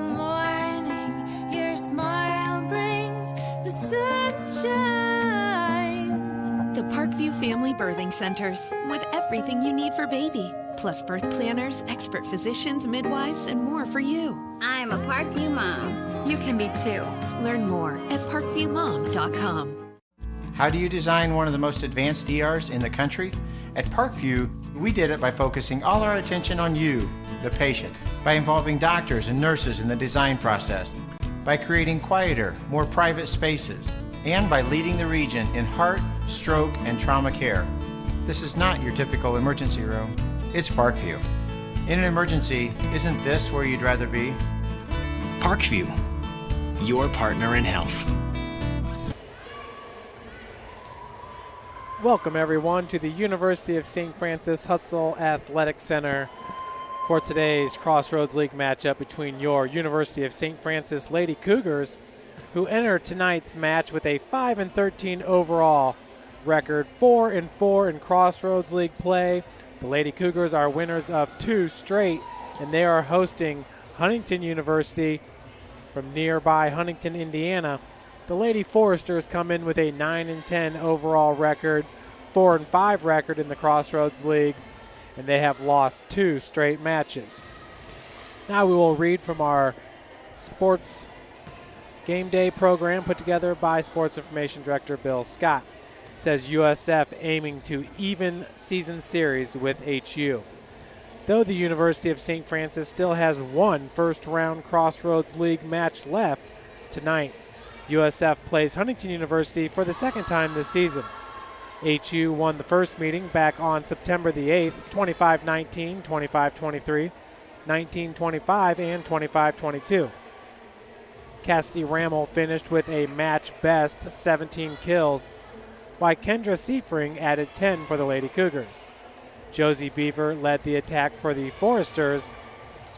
morning, your smile brings the sunshine. The Parkview Family Birthing Centers, with everything you need for baby, plus birth planners, expert physicians, midwives, and more for you. I'm a Parkview mom. You can be too. Learn more at parkviewmom.com. How do you design one of the most advanced ERs in the country? At Parkview, we did it by focusing all our attention on you, the patient, by involving doctors and nurses in the design process, by creating quieter, more private spaces, and by leading the region in heart, stroke, and trauma care. This is not your typical emergency room. It's Parkview. In an emergency, isn't this where you'd rather be? Parkview, your partner in health. Welcome everyone to the University of St. Francis Hutzel Athletic Center for today's Crossroads League matchup between your University of St. Francis Lady Cougars, who enter tonight's match with a 5-13 overall record, 4-4 in Crossroads League play. The Lady Cougars are winners of 2 straight, and they are hosting Huntington University from nearby Huntington, Indiana. The Lady Foresters come in with a 9-10 overall record, 4-5 record in the Crossroads League, and they have lost 2 straight matches. Now we will read from our sports game day program put together by Sports Information Director Bill Scott. It says USF aiming to even season series with HU. Though the University of St. Francis still has 1 first-round Crossroads League match left tonight, USF plays Huntington University for the second time this season. HU won the first meeting back on September the 8th, 25-19, 25-23, 19-25, and 25-22. Cassidy Rammel finished with a match-best 17 kills, while Kendra Seifring added 10 for the Lady Cougars. Josie Beaver led the attack for the Foresters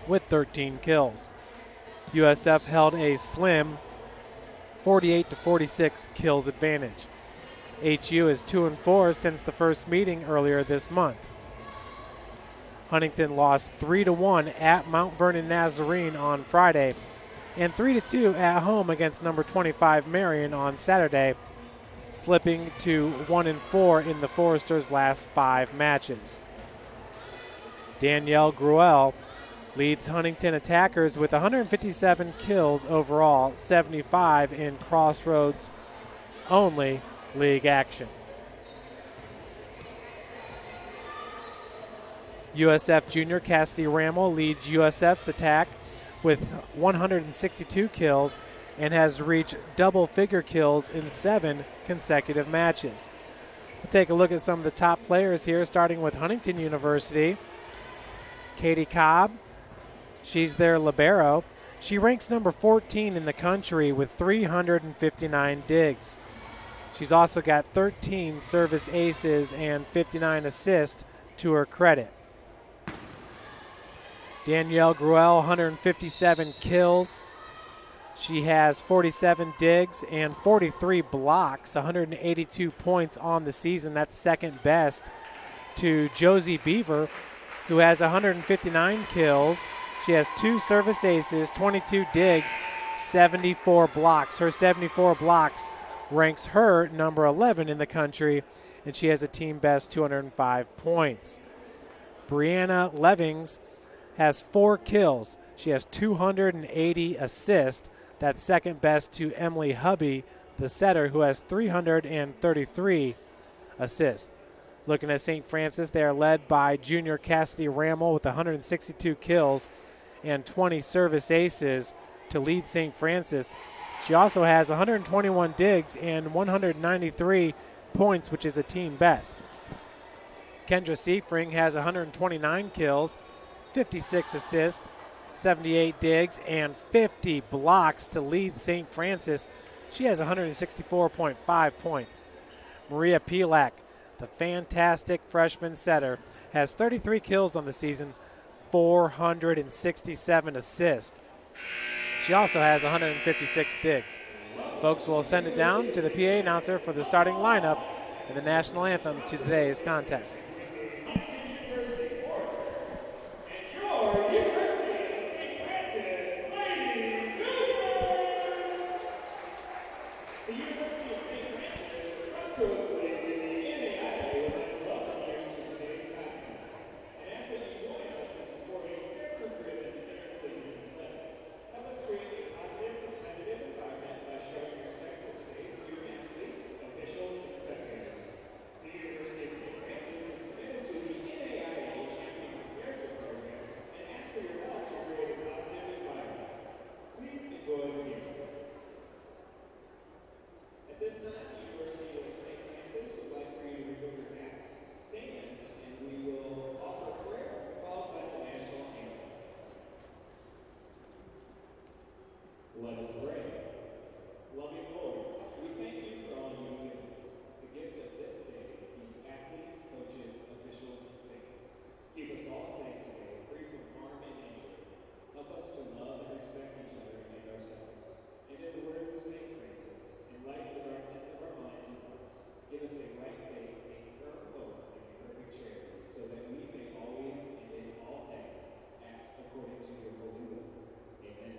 with 13 kills. USF held a slim 48-46 kills advantage. HU is 2-4 since the first meeting earlier this month. Huntington lost 3-1 at Mount Vernon Nazarene on Friday and 3-2 at home against number 25 Marion on Saturday, slipping to 1-4 in the Foresters' last 5 matches. Danielle Gruel leads Huntington attackers with 157 kills overall, 75 in Crossroads only league action. USF junior Cassidy Rammel leads USF's attack with 162 kills and has reached double-figure kills in 7 consecutive matches. We'll take a look at some of the top players here, starting with Huntington University. Katie Cobb, she's their libero. She ranks number 14 in the country with 359 digs. She's also got 13 service aces and 59 assists to her credit. Danielle Gruel, 157 kills. She has 47 digs and 43 blocks, 182 points on the season. That's second best to Josie Beaver, who has 159 kills. She has 2 service aces, 22 digs, 74 blocks. Her 74 blocks ranks her number 11 in the country, and she has a team best 205 points. Brianna Levings has 4 kills. She has 280 assists. That's second best to Emily Hubby, the setter, who has 333 assists. Looking at St. Francis, they are led by junior Cassidy Rammel with 162 kills and 20 service aces to lead St. Francis. She also has 121 digs and 193 points, which is a team best. Kendra Seifring has 129 kills, 56 assists, 78 digs, and 50 blocks to lead St. Francis. She has 164.5 points. Maria Pilak, the fantastic freshman setter, has 33 kills on the season, 467 assists. She also has 156 digs. Folks, will send it down to the PA announcer for the starting lineup and the national anthem to today's contest. Let us pray. Loving Lord, we thank you for all you give us, the gift of this day, these athletes, coaches, officials, and fans. Keep us all safe today, free from harm and injury. Help us to love and respect each other and ourselves. And in the words of St. Francis, enlighten the darkness of our minds and hearts. Give us a right faith, a firm hope, and a perfect charity, so that we may always and in all things act according to your holy will. Amen.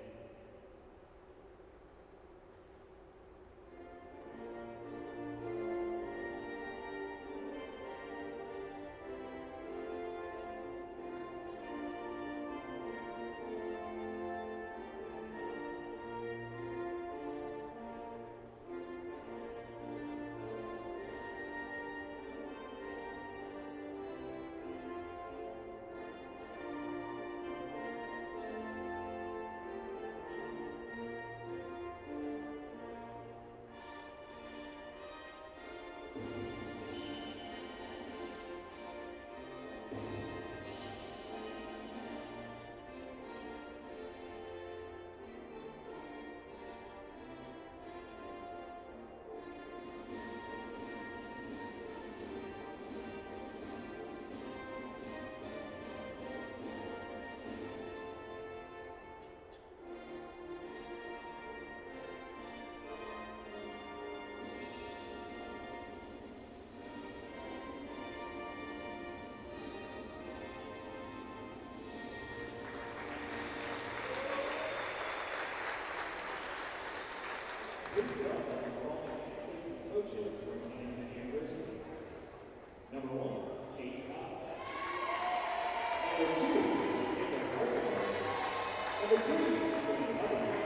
Please welcome all athletes and coaches from Huntington University. Number 1, Kate Cobb. Number 2, Jacob Harper. Number 3, Cody Hubbard.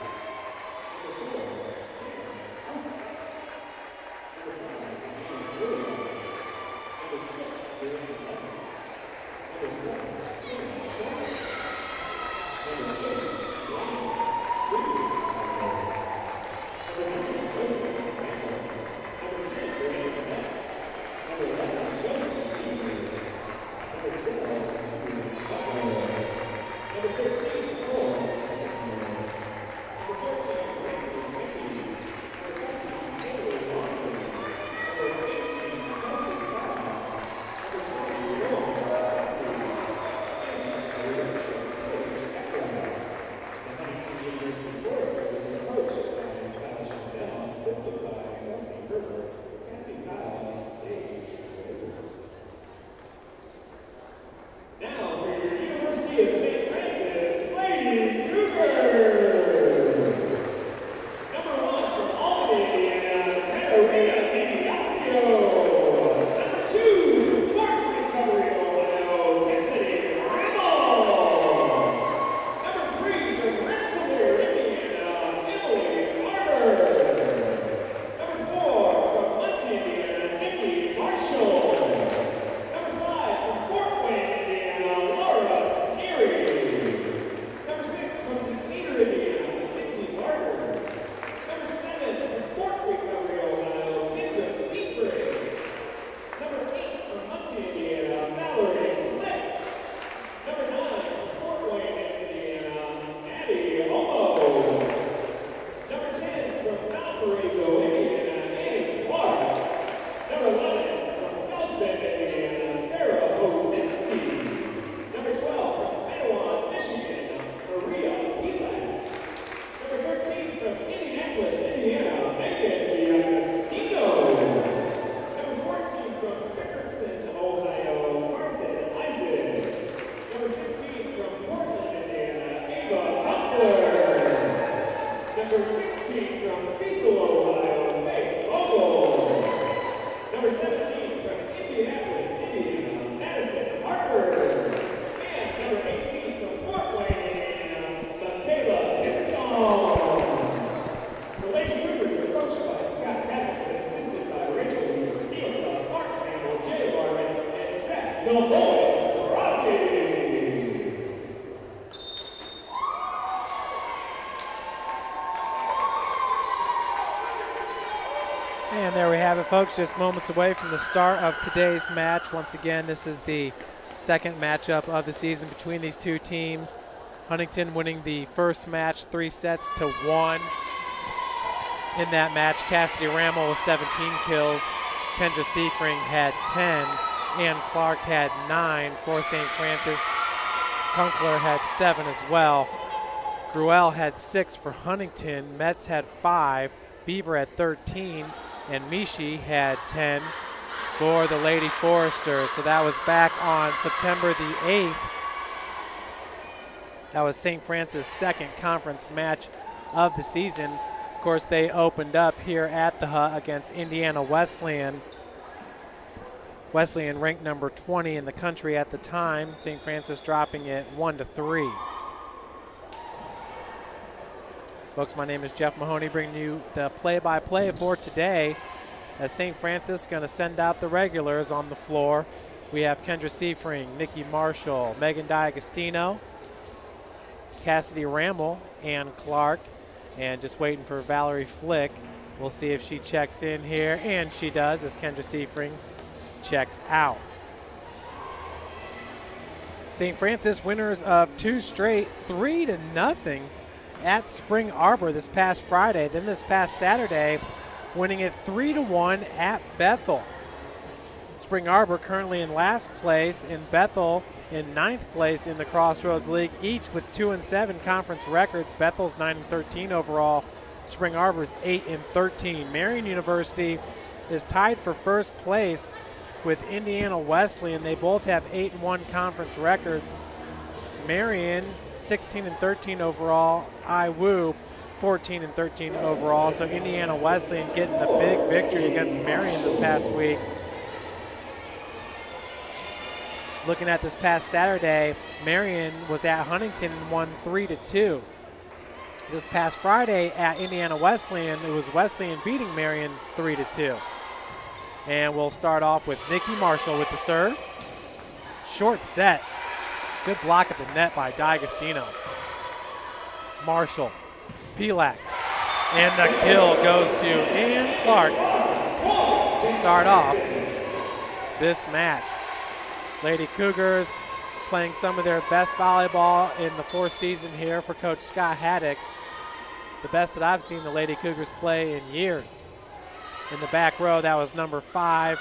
Number 4, James Hudson. Number 5, Anna Williams. Number 6, Darren Evans. Number 7, Tim Jones. Number 8, Ryan Williams. Now for your University of St. Francis Lady Cougars. Number 1 from Albany, Carolina Ignacio. Number 2, Mark Recovery, Ohio, Cassidy Rimmel. Number 3 from Rensselaer, Indiana, Emily Carter. Number 4 from Muncie, Indiana, Nikki Marshall. Number 5 from Fort Wayne, Indiana, Laura Sneary. Number 6 from Decatur, Indiana, Kinsey Barber. Number 7 from Fort Recovery, Ohio, Kendra Seaford. Number 8 from Muncie, Indiana, Valerie Click. Number 9 from Fort Wayne, Indiana, Maddie Homo. Number 10 from Valparaiso, Indiana, Annie Clark. Number 11 from South Bend, Indiana, Sarah Hozinski. Number 12 from Padawan, Michigan, Maria Pilak. Number 13 from Indianapolis, Indiana, Megan Giagostino. Number 14 from Pickerton, Ohio, Carson Isaac. Number 15 from Portland, Indiana, Ava Cutler. Number 16 from Cecil, Ohio, Faith Vogel. Number 17 from Indianapolis, Indiana, Madison Harper. And number 18 from Fort Wayne, Indiana, Michaela Hisson. The Lady Cougars are coached by Scott Maddox and assisted by Rachel Neal, Mark Campbell, Jay Barman, and Seth Milbois Rossi. And there we have it, folks, just moments away from the start of today's match. Once again, this is the second matchup of the season between these two teams. Huntington winning the first match 3-1. In that match, Cassidy Rammel with 17 kills. Kendra Seifring had 10. Ann Clark had 9 for St. Francis. Kunkel had 7 as well. Gruelle had 6 for Huntington. Metz had 5. Beaver had 13. And Mishi had 10 for the Lady Foresters. So that was back on September the 8th. That was St. Francis' second conference match of the season. Of course, they opened up here at the Hut against Indiana Wesleyan. Wesleyan ranked number 20 in the country at the time. St. Francis dropping it 1-3. Folks, my name is Jeff Mahoney, bringing you the play-by-play for today. As St. Francis going to send out the regulars on the floor. We have Kendra Seifring, Nikki Marshall, Megan D'Agostino, Cassidy Rammel, Ann Clark, and just waiting for Valerie Flick. We'll see if she checks in here, and she does as Kendra Seifring checks out. St. Francis winners of 2 straight, 3-0 at Spring Arbor this past Friday. Then this past Saturday, winning it 3-1 at Bethel. Spring Arbor currently in last place, and Bethel in 9th place in the Crossroads League, each with 2-7 conference records. Bethel's 9-13 overall. Spring Arbor's 8-13. Marian University is tied for first place with Indiana Wesleyan. They both have 8-1 conference records. Marian 16-13 overall. IWU 14-13 overall. So Indiana Wesleyan getting the big victory against Marian this past week. Looking at this past Saturday, Marian was at Huntington and won 3-2. This past Friday at Indiana Wesleyan, it was Wesleyan beating Marian 3-2. And we'll start off with Nikki Marshall with the serve. Short set. Good block at the net by D'Agostino. Marshall, Pilak, and the kill goes to Ann Clark to start off this match. Lady Cougars playing some of their best volleyball in the 4th season here for Coach Scott Haddix. The best that I've seen the Lady Cougars play in years. In the back row, that was number 5,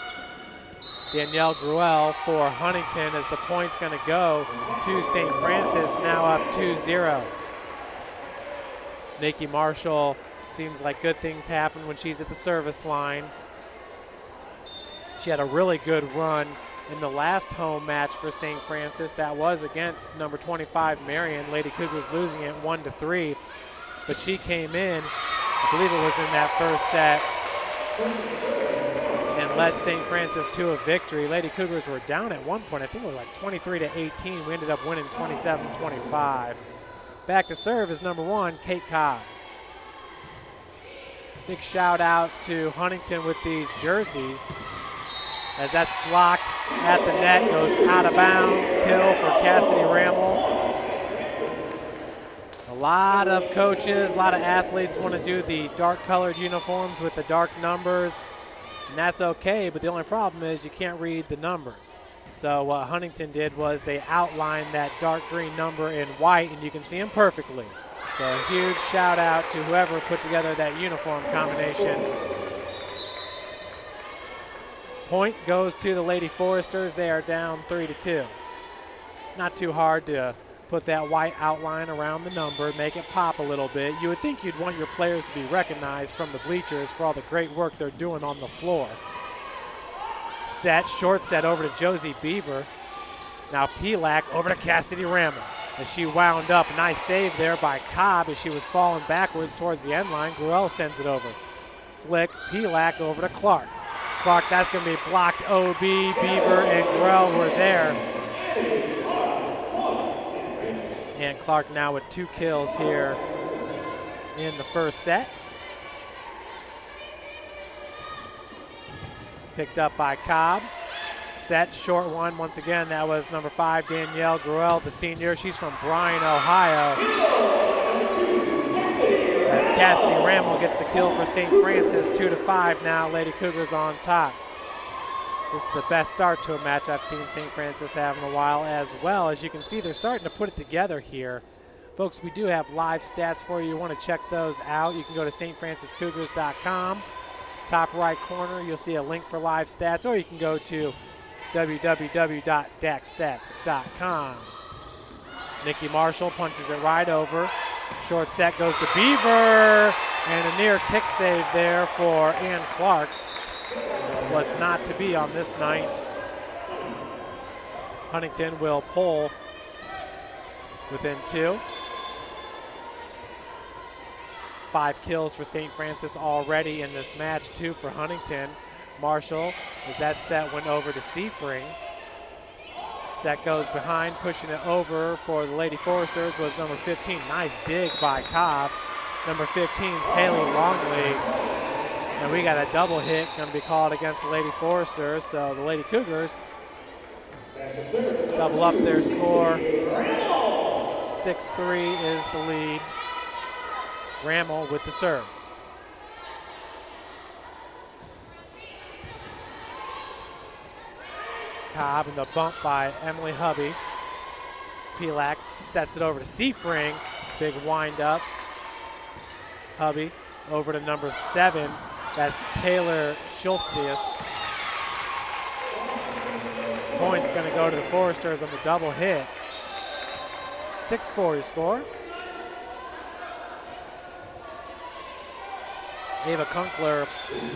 Danielle Gruelle for Huntington, as the point's going to go to St. Francis, now up 2-0. Nikki Marshall, seems like good things happen when she's at the service line. She had a really good run in the last home match for St. Francis. That was against number 25 Marian. Lady Cougars losing it 1-3. But she came in, I believe it was in that first set, and led St. Francis to a victory. Lady Cougars were down at one point. I think it was like 23-18. We ended up winning 27-25. Back to serve is number 1, Kate Cobb. Big shout out to Huntington with these jerseys, as that's blocked at the net, goes out of bounds. Kill for Cassidy Rammel. A lot of coaches, a lot of athletes want to do the dark colored uniforms with the dark numbers, and that's okay, but the only problem is you can't read the numbers. So what Huntington did was they outlined that dark green number in white, and you can see them perfectly. So a huge shout out to whoever put together that uniform combination. Point goes to the Lady Foresters. They are down 3-2. Not too hard to put that white outline around the number, make it pop a little bit. You would think you'd want your players to be recognized from the bleachers for all the great work they're doing on the floor. Set, short set over to Josie Beaver. Now Pilak over to Cassidy Rammel as she wound up. Nice save there by Cobb as she was falling backwards towards the end line. Gruelle sends it over. Flick, Pilak over to Clark. Clark, that's going to be blocked. OB, Beaver, and Gruelle were there. And Clark now with 2 kills here in the first set. Picked up by Cobb. Set, short one. Once again, that was number 5, Danielle Gruelle, the senior. She's from Bryan, Ohio. As Cassidy Rammel gets the kill for St. Francis, 2-5 now. Lady Cougars on top. This is the best start to a match I've seen St. Francis have in a while as well. As you can see, they're starting to put it together here. Folks, we do have live stats for you. You want to check those out. You can go to stfranciscougars.com. Top right corner, you'll see a link for live stats, or you can go to www.daxstats.com. Nikki Marshall punches it right over. Short set goes to Beaver, and a near kick save there for Ann Clark. Was not to be on this night. Huntington will pull within 2. 5 kills for St. Francis already in this match, 2 for Huntington. Marshall, as that set went over to Seafring. Set goes behind, pushing it over for the Lady Foresters was number 15. Nice dig by Cobb. Number 15's Haley Longley. And we got a double hit going to be called against the Lady Foresters. So the Lady Cougars double up their score. 6-3 is the lead. Rammel with the serve. Cobb and the bump by Emily Hubby. Pelak sets it over to Seafring. Big wind up. Hubby over to number 7. That's Taylor Schulthius. Point's going to go to the Foresters on the double hit. 6-4 your score. Ava Kunkler,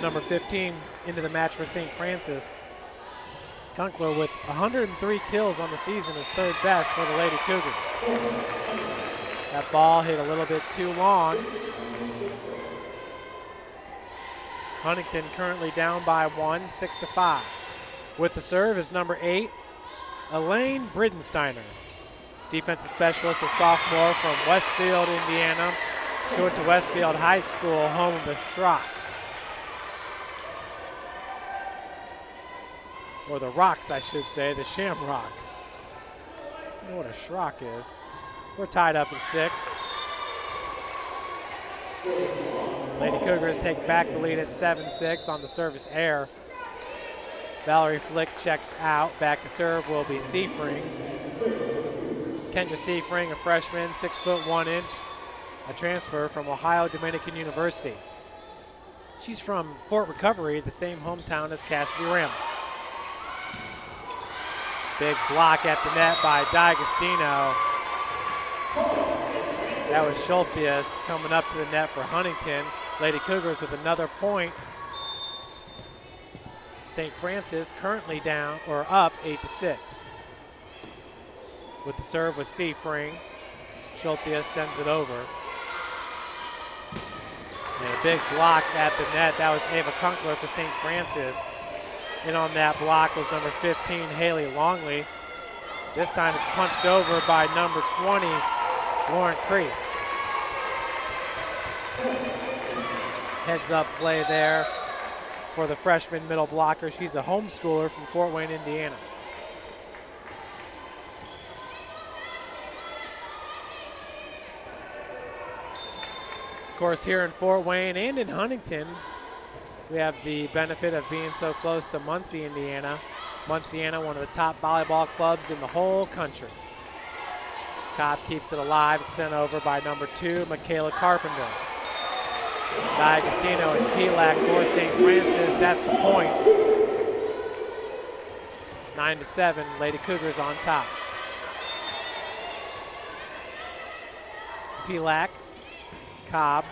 number 15, into the match for St. Francis. Kunkler with 103 kills on the season is third best for the Lady Cougars. That ball hit a little bit too long. Huntington currently down by 1, 6-5. With the serve is number 8, Elaine Bridensteiner. Defensive specialist, a sophomore from Westfield, Indiana. She went to Westfield High School, home of the Shrocks. Or the Rocks, I should say, the Shamrocks. I don't know what a Shrock is. We're tied up at 6. Lady Cougars take back the lead at 7-6 on the service error. Valerie Flick checks out. Back to serve will be Seafring. Kendra Seafring, a freshman, 6 foot 1 inch, a transfer from Ohio Dominican University. She's from Fort Recovery, the same hometown as Cassidy Rammel. Big block at the net by D'Agostino. That was Schulthius coming up to the net for Huntington. Lady Cougars with another point. St. Francis currently down or up 8-6. With the serve was Seafring. Schulthius sends it over. And a big block at the net. That was Ava Kunkler for St. Francis. In on that block was number 15, Haley Longley. This time it's punched over by number 20, Lauren Crease. Heads up play there for the freshman middle blocker. She's a homeschooler from Fort Wayne, Indiana. Of course, here in Fort Wayne and in Huntington, we have the benefit of being so close to Muncie, Indiana. Munciana, one of the top volleyball clubs in the whole country. Cobb keeps it alive. It's sent over by number 2, Michaela Carpenter. D'Agostino and Pelak for St. Francis. That's the point. 9-7, Lady Cougars on top. Pelak, Cobb.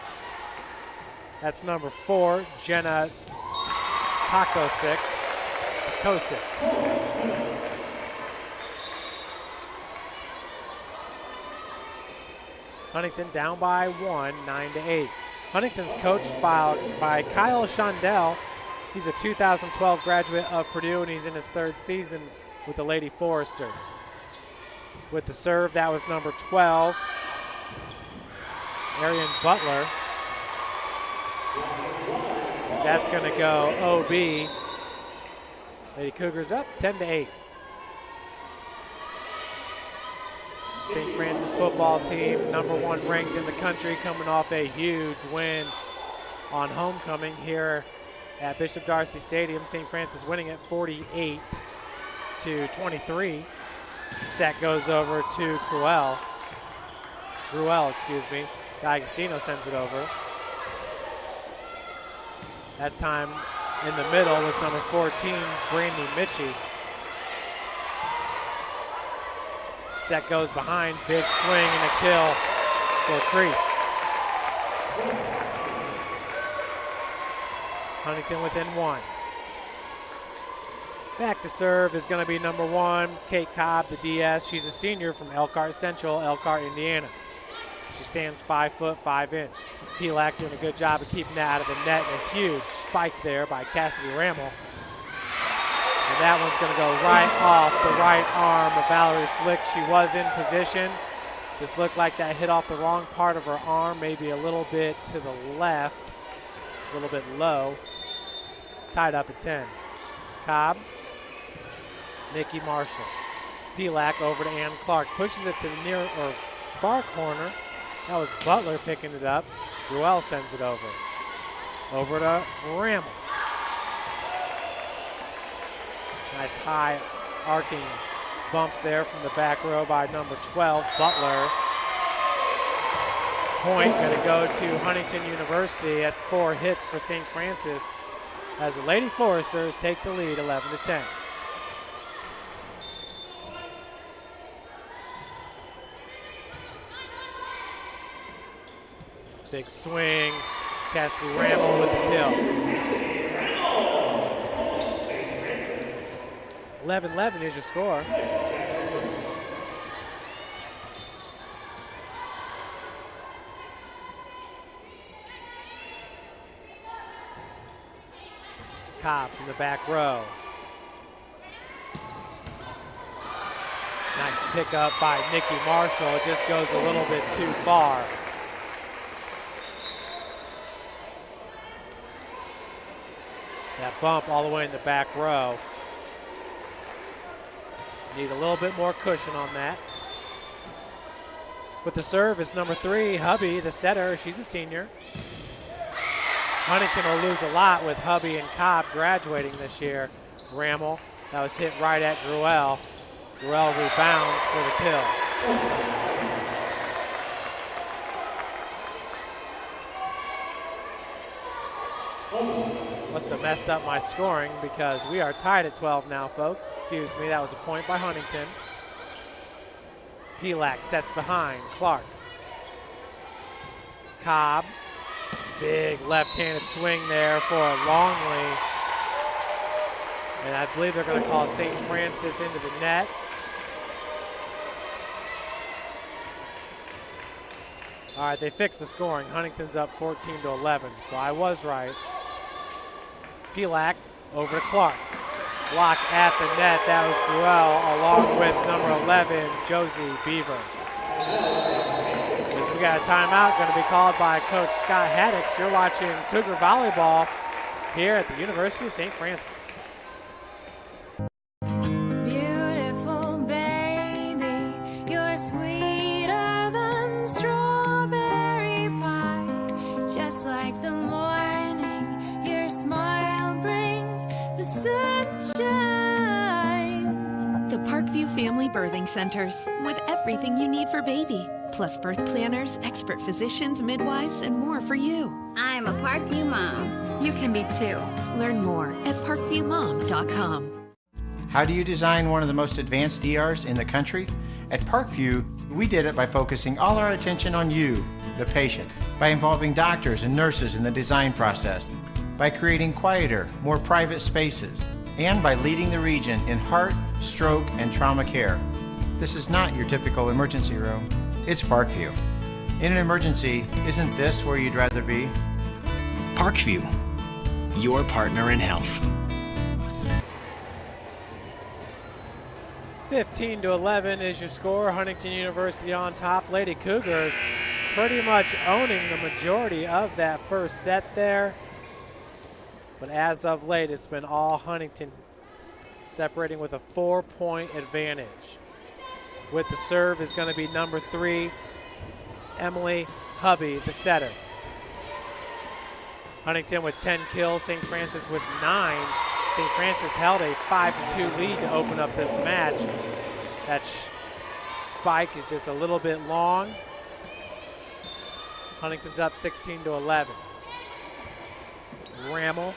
That's number 4, Jenna Kosick. Huntington down by 1, 9-8. Huntington's coached by Kyle Shondell. He's a 2012 graduate of Purdue, and he's in his 3rd season with the Lady Foresters. With the serve, that was number 12, Arian Butler. As that's going to go OB. Lady Cougars up 10-8. St. Francis football team, number 1 ranked in the country, coming off a huge win on homecoming here at Bishop Darcy Stadium. St. Francis winning it 48-23. Set goes over to Cruel. Gruel, excuse me. D'Agostino sends it over. That time in the middle was number 14, Brandy Mitchie. Set goes behind, big swing and a kill for Crease. Huntington within 1. Back to serve is going to be number 1, Kate Cobb, the DS. She's a senior from Elkhart Central, Elkhart, Indiana. She stands 5 foot 5 inch. Pelak doing a good job of keeping that out of the net, and a huge spike there by Cassidy Rammel. And that one's going to go right off the right arm of Valerie Flick. She was in position. Just looked like that hit off the wrong part of her arm, maybe a little bit to the left, a little bit low. Tied up at 10. Cobb, Nikki Marshall. Pelak over to Ann Clark. Pushes it to the near or far corner. That was Butler picking it up. Gruel sends it over. Over to Rammel. Nice high arcing bump there from the back row by number 12, Butler. Point going to go to Huntington University. That's 4 hits for St. Francis as the Lady Foresters take the lead 11-10. Big swing. Cassidy Rammel with the kill. 11-11 is your score. Cobb from the back row. Nice pickup by Nikki Marshall. It just goes a little bit too far. That bump all the way in the back row. Need a little bit more cushion on that. With the serve is number 3, Hubby, the setter. She's a senior. Huntington will lose a lot with Hubby and Cobb graduating this year. Rammel, that was hit right at Gruel. Gruel rebounds for the kill. Must have messed up my scoring because we are tied at 12 now, folks. Excuse me, that was a point by Huntington. Pelak sets behind, Clark. Cobb, big left-handed swing there for Longley. And I believe they're going to call St. Francis into the net. All right, they fixed the scoring. Huntington's up 14-11, so I was right. Pelak over to Clark. Block at the net. That was Gruel along with number 11, Josie Beaver. As we got a timeout going to be called by Coach Scott Haddix. You're watching Cougar Volleyball here at the University of St. Francis. Beautiful baby, you're sweeter than strawberry pie. Just like the morning, your smile brings the sunshine. The Parkview Family Birthing Centers, with everything you need for baby, plus birth planners, expert physicians, midwives, and more for you. I'm a Parkview mom. You can be too. Learn more at parkviewmom.com. How do you design one of the most advanced ERs in the country? At Parkview, we did it by focusing all our attention on you, the patient, by involving doctors and nurses in the design process, by creating quieter, more private spaces, and by leading the region in heart, stroke, and trauma care. This is not your typical emergency room. It's Parkview. In an emergency, isn't this where you'd rather be? Parkview, your partner in health. 15-11 is your score. Huntington University on top. Lady Cougars pretty much owning the majority of that first set there. But as of late, it's been all Huntington, separating with a 4-point advantage. With the serve is going to be number 3, Emily Hubby, the setter. Huntington with 10 kills, St. Francis with 9. St. Francis held a 5-2 lead to open up this match. That spike is just a little bit long. Huntington's up 16-11. Rammel,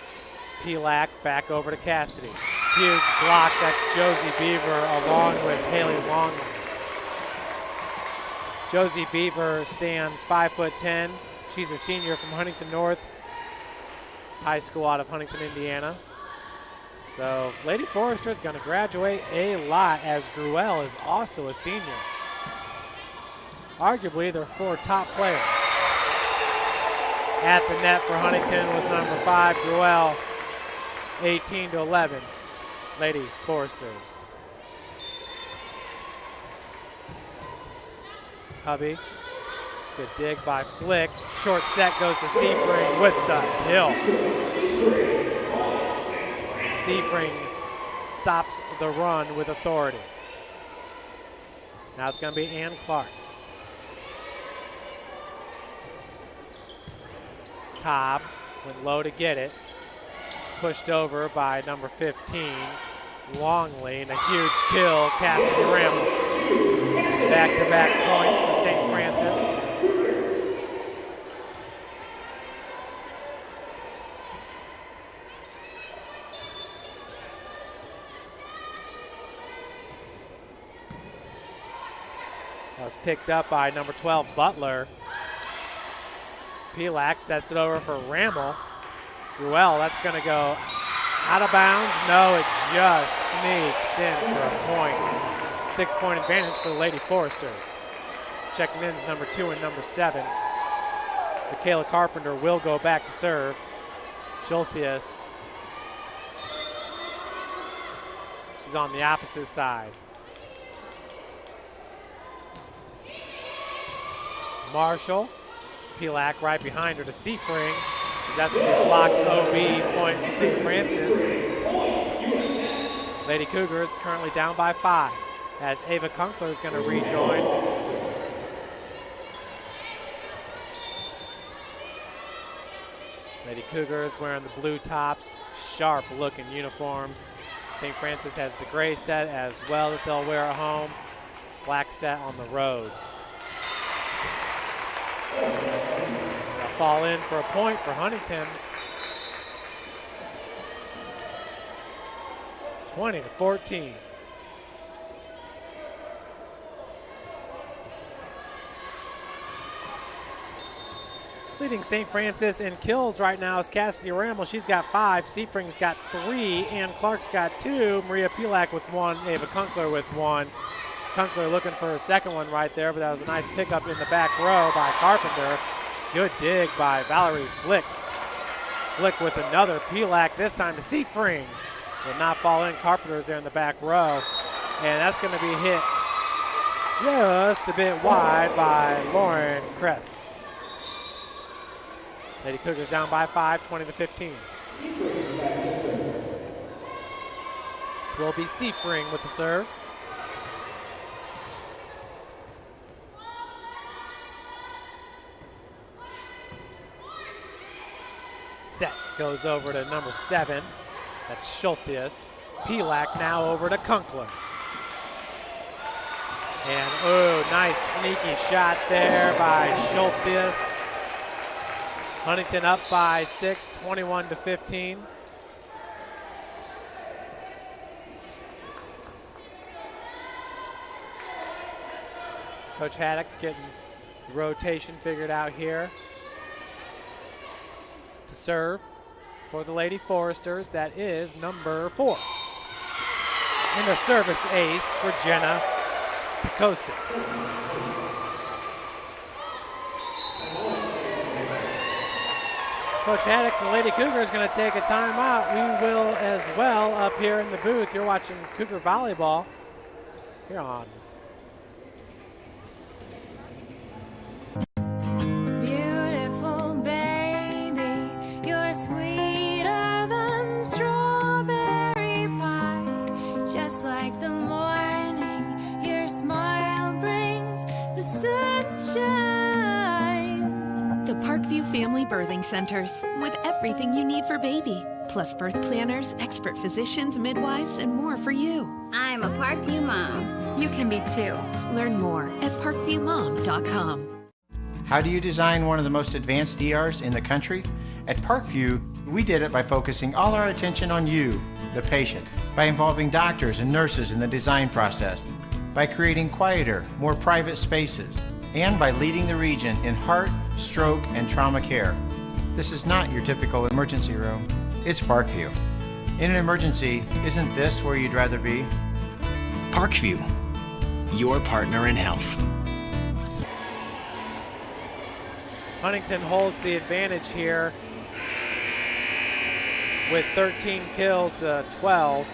Pelak back over to Cassidy. Huge block, that's Josie Beaver along with Haley Longley. Josie Beaver stands 5'10". She's a senior from Huntington North High School out of Huntington, Indiana. So Lady Forester is going to graduate a lot, as Gruelle is also a senior. Arguably their 4 top players. At the net for Huntington was number 5, Gruelle, 18-11, Lady Foresters. Hubby, good dig by Flick. Short set goes to Sebring with the kill. Sebring stops the run with authority. Now it's going to be Ann Clark. Cobb went low to get it. Pushed over by number 15, Longley, and a huge kill, Cassidy Rammel. Back-to-back points for St. Francis. That was picked up by number 12, Butler. Pelak sets it over for Rammel. Gruelle, that's going to go out of bounds. No, it just sneaks in for a point. 6-point advantage for the Lady Foresters. Checking in is number 2 and number 7. Michaela Carpenter will go back to serve. Schultheus, she's on the opposite side. Marshall, Pelak right behind her to Sebring, as that's going to be blocked OB point for St. Francis. Lady Cougars currently down by 5, as Ava Kunkler is going to rejoin. Lady Cougars wearing the blue tops, sharp looking uniforms. St. Francis has the gray set as well that they'll wear at home. Black set on the road. Gonna fall in for a point for Huntington. 20-14. Leading St. Francis in kills right now is Cassidy Rammel. She's got 5. Sebring's got 3. Ann Clark's got 2. Maria Pelak with 1. Ava Kunkler with 1. Kunkler looking for a second one right there, but that was a nice pickup in the back row by Carpenter. Good dig by Valerie Flick. Flick with another. Pelak this time to Sebring. Will not fall in. Carpenter's there in the back row. And that's going to be hit just a bit wide by Lauren Kress. Lady Cougars down by 5, 20-15. Will be Sebring with the serve. Set goes over to number 7. That's Schultheus. Pelak now over to Kunkler. And oh, nice sneaky shot there by Schultheus. Huntington up by 6, 21-15. Coach Haddock's getting the rotation figured out here. To serve for the Lady Foresters, that is number 4. And a service ace for Jenna Pikosic. Coach Haddock's and the Lady Cougars going to take a timeout. We will as well up here in the booth. You're watching Cougar Volleyball here on Beautiful baby, you're sweeter than strawberry pie. Just like the morning, your smile brings the sunshine. The Parkview Family Birthing Centers, with everything you need for baby, plus birth planners, expert physicians, midwives, and more for you. I'm a Parkview mom. You can be too. Learn more at parkviewmom.com. How do you design one of the most advanced ERs in the country? At Parkview, we did it by focusing all our attention on you, the patient, by involving doctors and nurses in the design process, by creating quieter, more private spaces, and by leading the region in heart, stroke, and trauma care. This is not your typical emergency room. It's Parkview. In an emergency, isn't this where you'd rather be? Parkview, your partner in health. Huntington holds the advantage here with 13 kills to 12.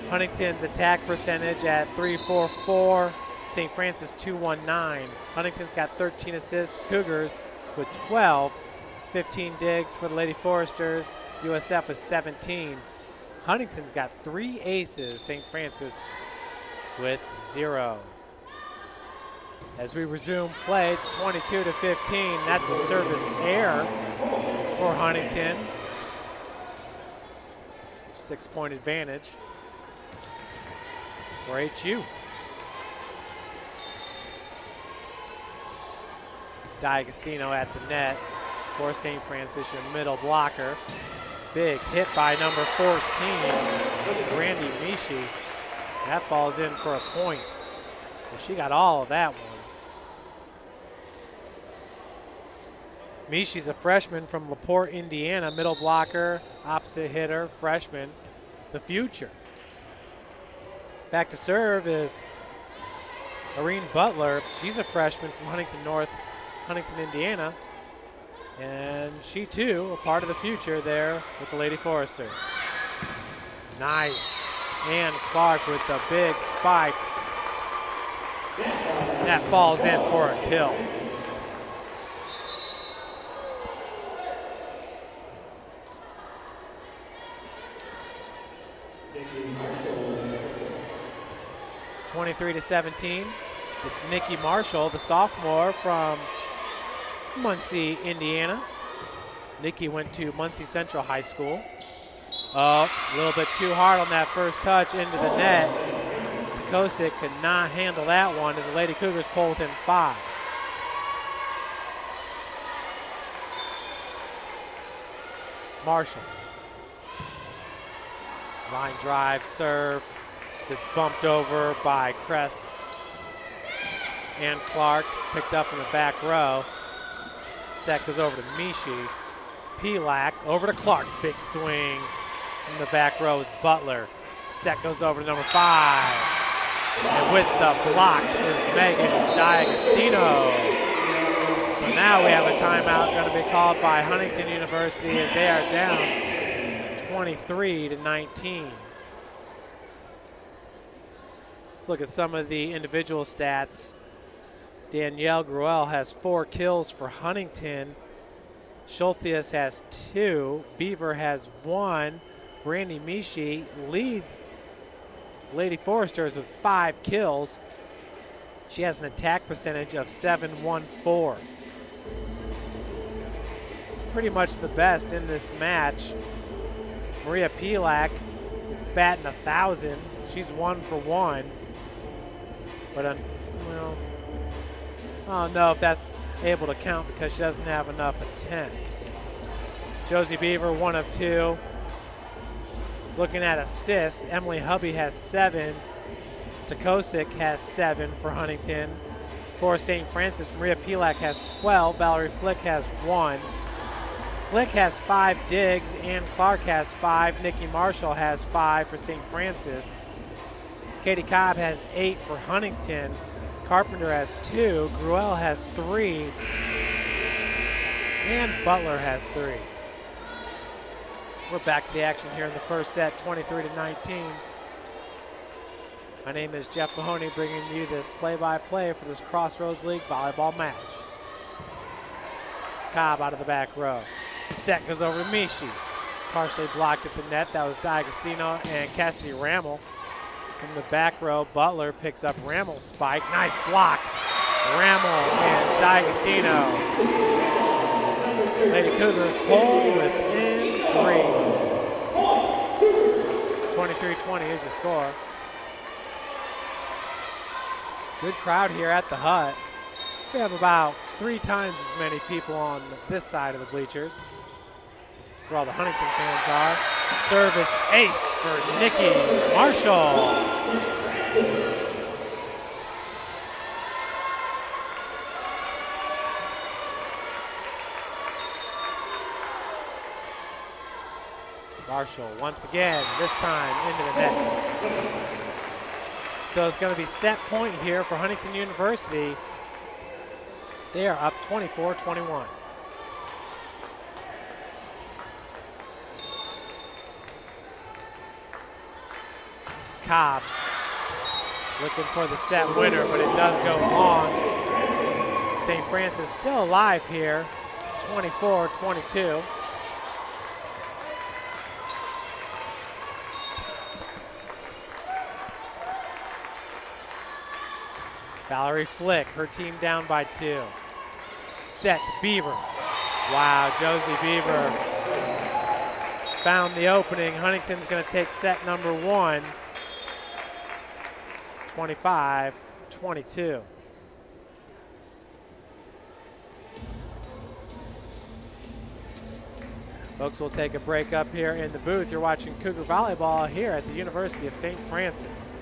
Huntington's attack percentage at .344, St. Francis 219. Huntington's got 13 assists, Cougars with 12, 15 digs for the Lady Foresters, USF with 17. Huntington's got 3 aces, St. Francis with 0. As we resume play, it's 22 to 15. That's a service error for Huntington. 6-point advantage for HU. It's D'Agostino at the net for St. Francis, your middle blocker. Big hit by number 14, Brandy Mishi. That falls in for a point. So she got all of that one. Mishi's a freshman from LaPorte, Indiana, middle blocker, opposite hitter, freshman, the future. Back to serve is Irene Butler. She's a freshman from Huntington North, Huntington, Indiana. And she too, a part of the future there with the Lady Foresters. Nice. Ann Clark with the big spike. That falls in for a kill. (23 to 17). It's Nikki Marshall, the sophomore from Muncie, Indiana. Nikki went to Muncie Central High School. A little bit too hard on that first touch into the net. Kosick could not handle that one as the Lady Cougars pull within 5. Marshall. Line drive, serve. It's bumped over by Kress and Clark, picked up in the back row. Set goes over to Mishi. Pilak over to Clark. Big swing in the back row is Butler. Set goes over to number 5. And with the block is Megan D'Agostino. So now we have a timeout going to be called by Huntington University as they are down 23 to 19. Let's look at some of the individual stats. Danielle Gruel has 4 kills for Huntington. Schultheus has 2. Beaver has 1. Brandy Mishi leads Lady Foresters with 5 kills. She has an attack percentage of .714. It's pretty much the best in this match. Maria Pilak is batting 1,000. She's 1 for 1. But, well, I don't know if that's able to count because she doesn't have enough attempts. Josie Beaver, 1 of 2. Looking at assists, Emily Hubby has 7. Takosic has 7 for Huntington. For St. Francis, Maria Pilak has 12. Valerie Flick has 1. Flick has 5 digs, and Clark has 5. Nikki Marshall has 5 for St. Francis. Katie Cobb has 8 for Huntington. Carpenter has 2. Gruel has 3. And Butler has 3. We're back to the action here in the first set, 23 to 19. My name is Jeff Mahoney, bringing you this play-by-play for this Crossroads League volleyball match. Cobb out of the back row. Set goes over to Mishi. Partially blocked at the net. That was D'Agostino and Cassidy Rammel. From the back row, Butler picks up Rammel's spike. Nice block. Rammel and D'Agostino. Lady Cougars pull within 3. 23-20 is the score. Good crowd here at the Hut. We have about 3 times as many people on this side of the bleachers. That's where all the Huntington fans are. Service ace for Nikki Marshall. Marshall once again, this time into the net. So it's going to be set point here for Huntington University. They are up 24-21. It's Cobb looking for the set winner, but it does go long. St. Francis still alive here, 24-22. Valerie Flick, her team down by 2. Set Beaver. Wow, Josie Beaver found the opening. Huntington's going to take set number 1, 25-22. Folks, we'll take a break up here in the booth. You're watching Cougar Volleyball here at the University of St. Francis.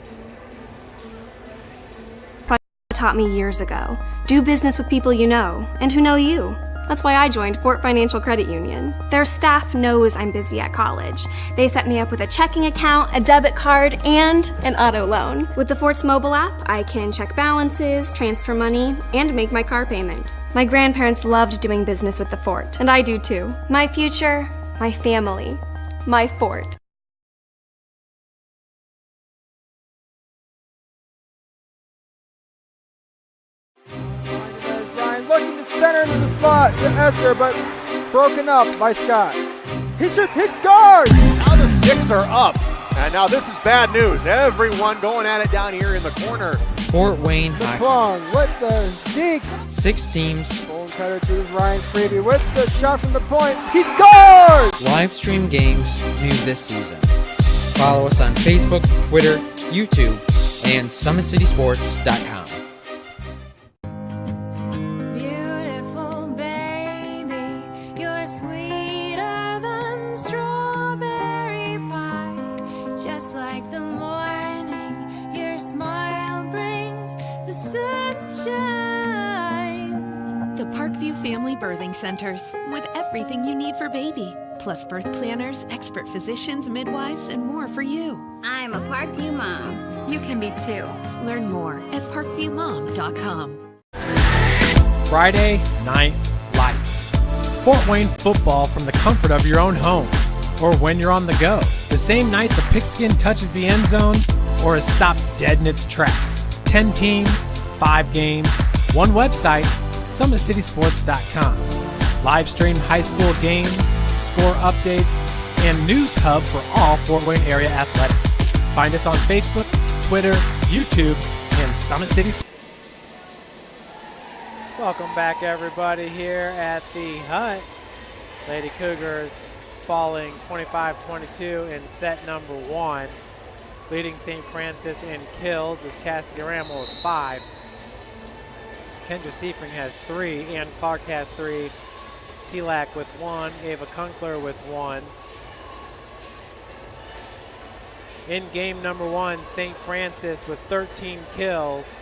Taught me years ago. Do business with people you know and who know you. That's why I joined Fort Financial Credit Union. Their staff knows I'm busy at college. They set me up with a checking account, a debit card, and an auto loan. With the Fort's mobile app, I can check balances, transfer money, and make my car payment. My grandparents loved doing business with the Fort, and I do too. My future, my family, my Fort. Looking to center into the slot to Esther, but broken up by Scott. He shoots, hit, scores! Now the sticks are up. And now this is bad news. Everyone going at it down here in the corner. Fort Wayne Hockey with the deke. 6 teams. Bone cutter to Ryan Freeby with the shot from the point. He scores! Live stream games new this season. Follow us on Facebook, Twitter, YouTube, and SummitCitySports.com. Family Birthing Centers with everything you need for baby, plus birth planners, expert physicians, midwives, and more for you. I'm a Parkview mom. You can be too. Learn more at parkviewmom.com. Friday Night Lights. Fort Wayne football from the comfort of your own home or when you're on the go. The same night the pigskin touches the end zone or is stopped dead in its tracks. 10 teams, 5 games, 1 website, SummitCitySports.com. Live stream high school games, score updates, and news hub for all Fort Wayne area athletics. Find us on Facebook, Twitter, YouTube, and Summit City. Welcome back, everybody, here at the Hut. Lady Cougars falling 25-22 in set number 1. Leading St. Francis in kills is Cassidy Ramel with 5. Kendra Seifring has 3, Ann Clark has 3, Pelak with 1, Ava Kunkler with 1. In game number 1, St. Francis with 13 kills,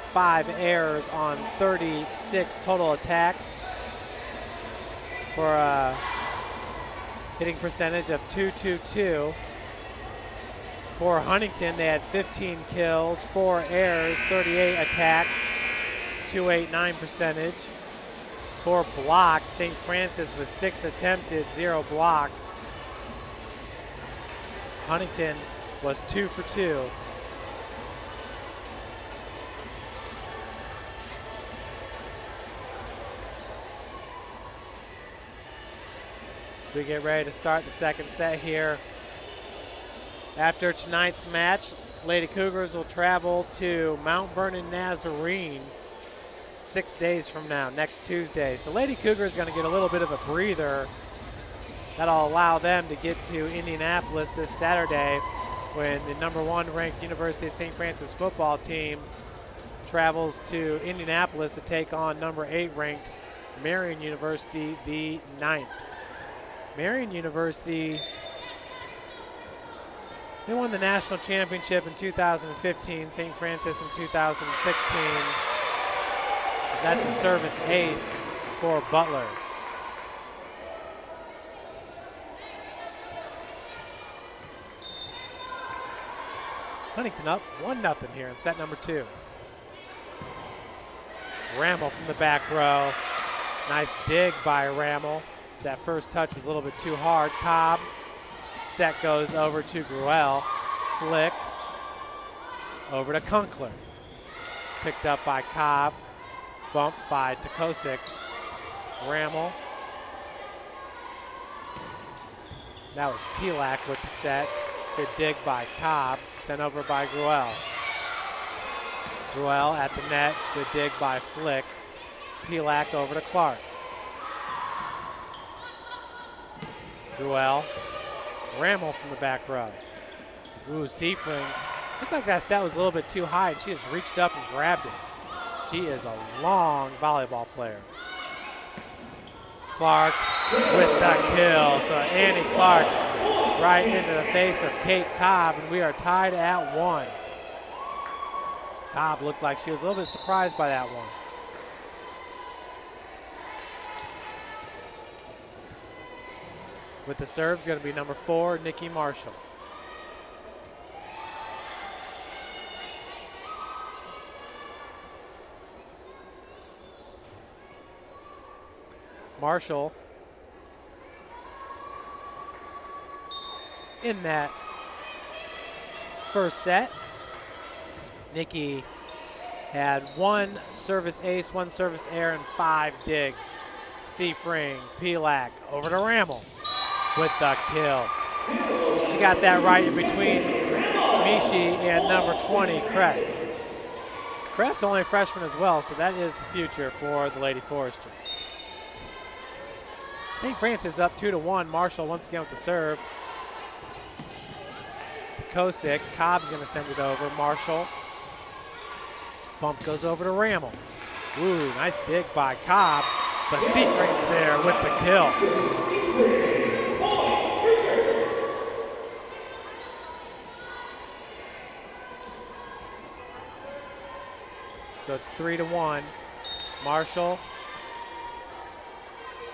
5 errors on 36 total attacks for a hitting percentage of .222. For Huntington, they had 15 kills, 4 errors, 38 attacks, .289 percentage. For blocks, St. Francis with 6 attempted, 0 blocks. Huntington was 2 for 2. As we get ready to start the second set here. After tonight's match, Lady Cougars will travel to Mount Vernon Nazarene 6 days from now, next Tuesday. So Lady Cougars going to get a little bit of a breather. That'll allow them to get to Indianapolis this Saturday when the #1 ranked University of St. Francis football team travels to Indianapolis to take on number 8 ranked Marian University, the Knights. Marian University, they won the national championship in 2015, St. Francis in 2016. That's a service ace for Butler. Huntington up 1-0 here in set number 2. Rammel from the back row. Nice dig by Rammel. So that first touch was a little bit too hard. Cobb. Set goes over to Gruel. Flick. Over to Kunkler. Picked up by Cobb. Bump by Tekosic. Rammel. That was Pilak with the set. Good dig by Cobb. Sent over by Gruel. Gruel at the net. Good dig by Flick. Pilak over to Clark. Gruel. Rammel from the back row. Ooh, Seifring. Looked like that set was a little bit too high, and she just reached up and grabbed it. She is a long volleyball player. Clark with the kill. So Annie Clark right into the face of Kate Cobb, and we are tied at 1. Cobb looked like she was a little bit surprised by that one. With the serve is going to be number 4, Nikki Marshall. Marshall in that first set. Nikki had 1 service ace, 1 service error, and 5 digs. Seifring, Pilak over to Rammel with the kill. She got that right in between Mishi and number 20, Kress. Kress only a freshman as well, so that is the future for the Lady Foresters. St. Francis up 2-1. Marshall once again with the serve. Kosick. Cobb's going to send it over. Marshall. Bump goes over to Rammel. Ooh, nice dig by Cobb, but Seifring's there with the kill. So it's 3-1. Marshall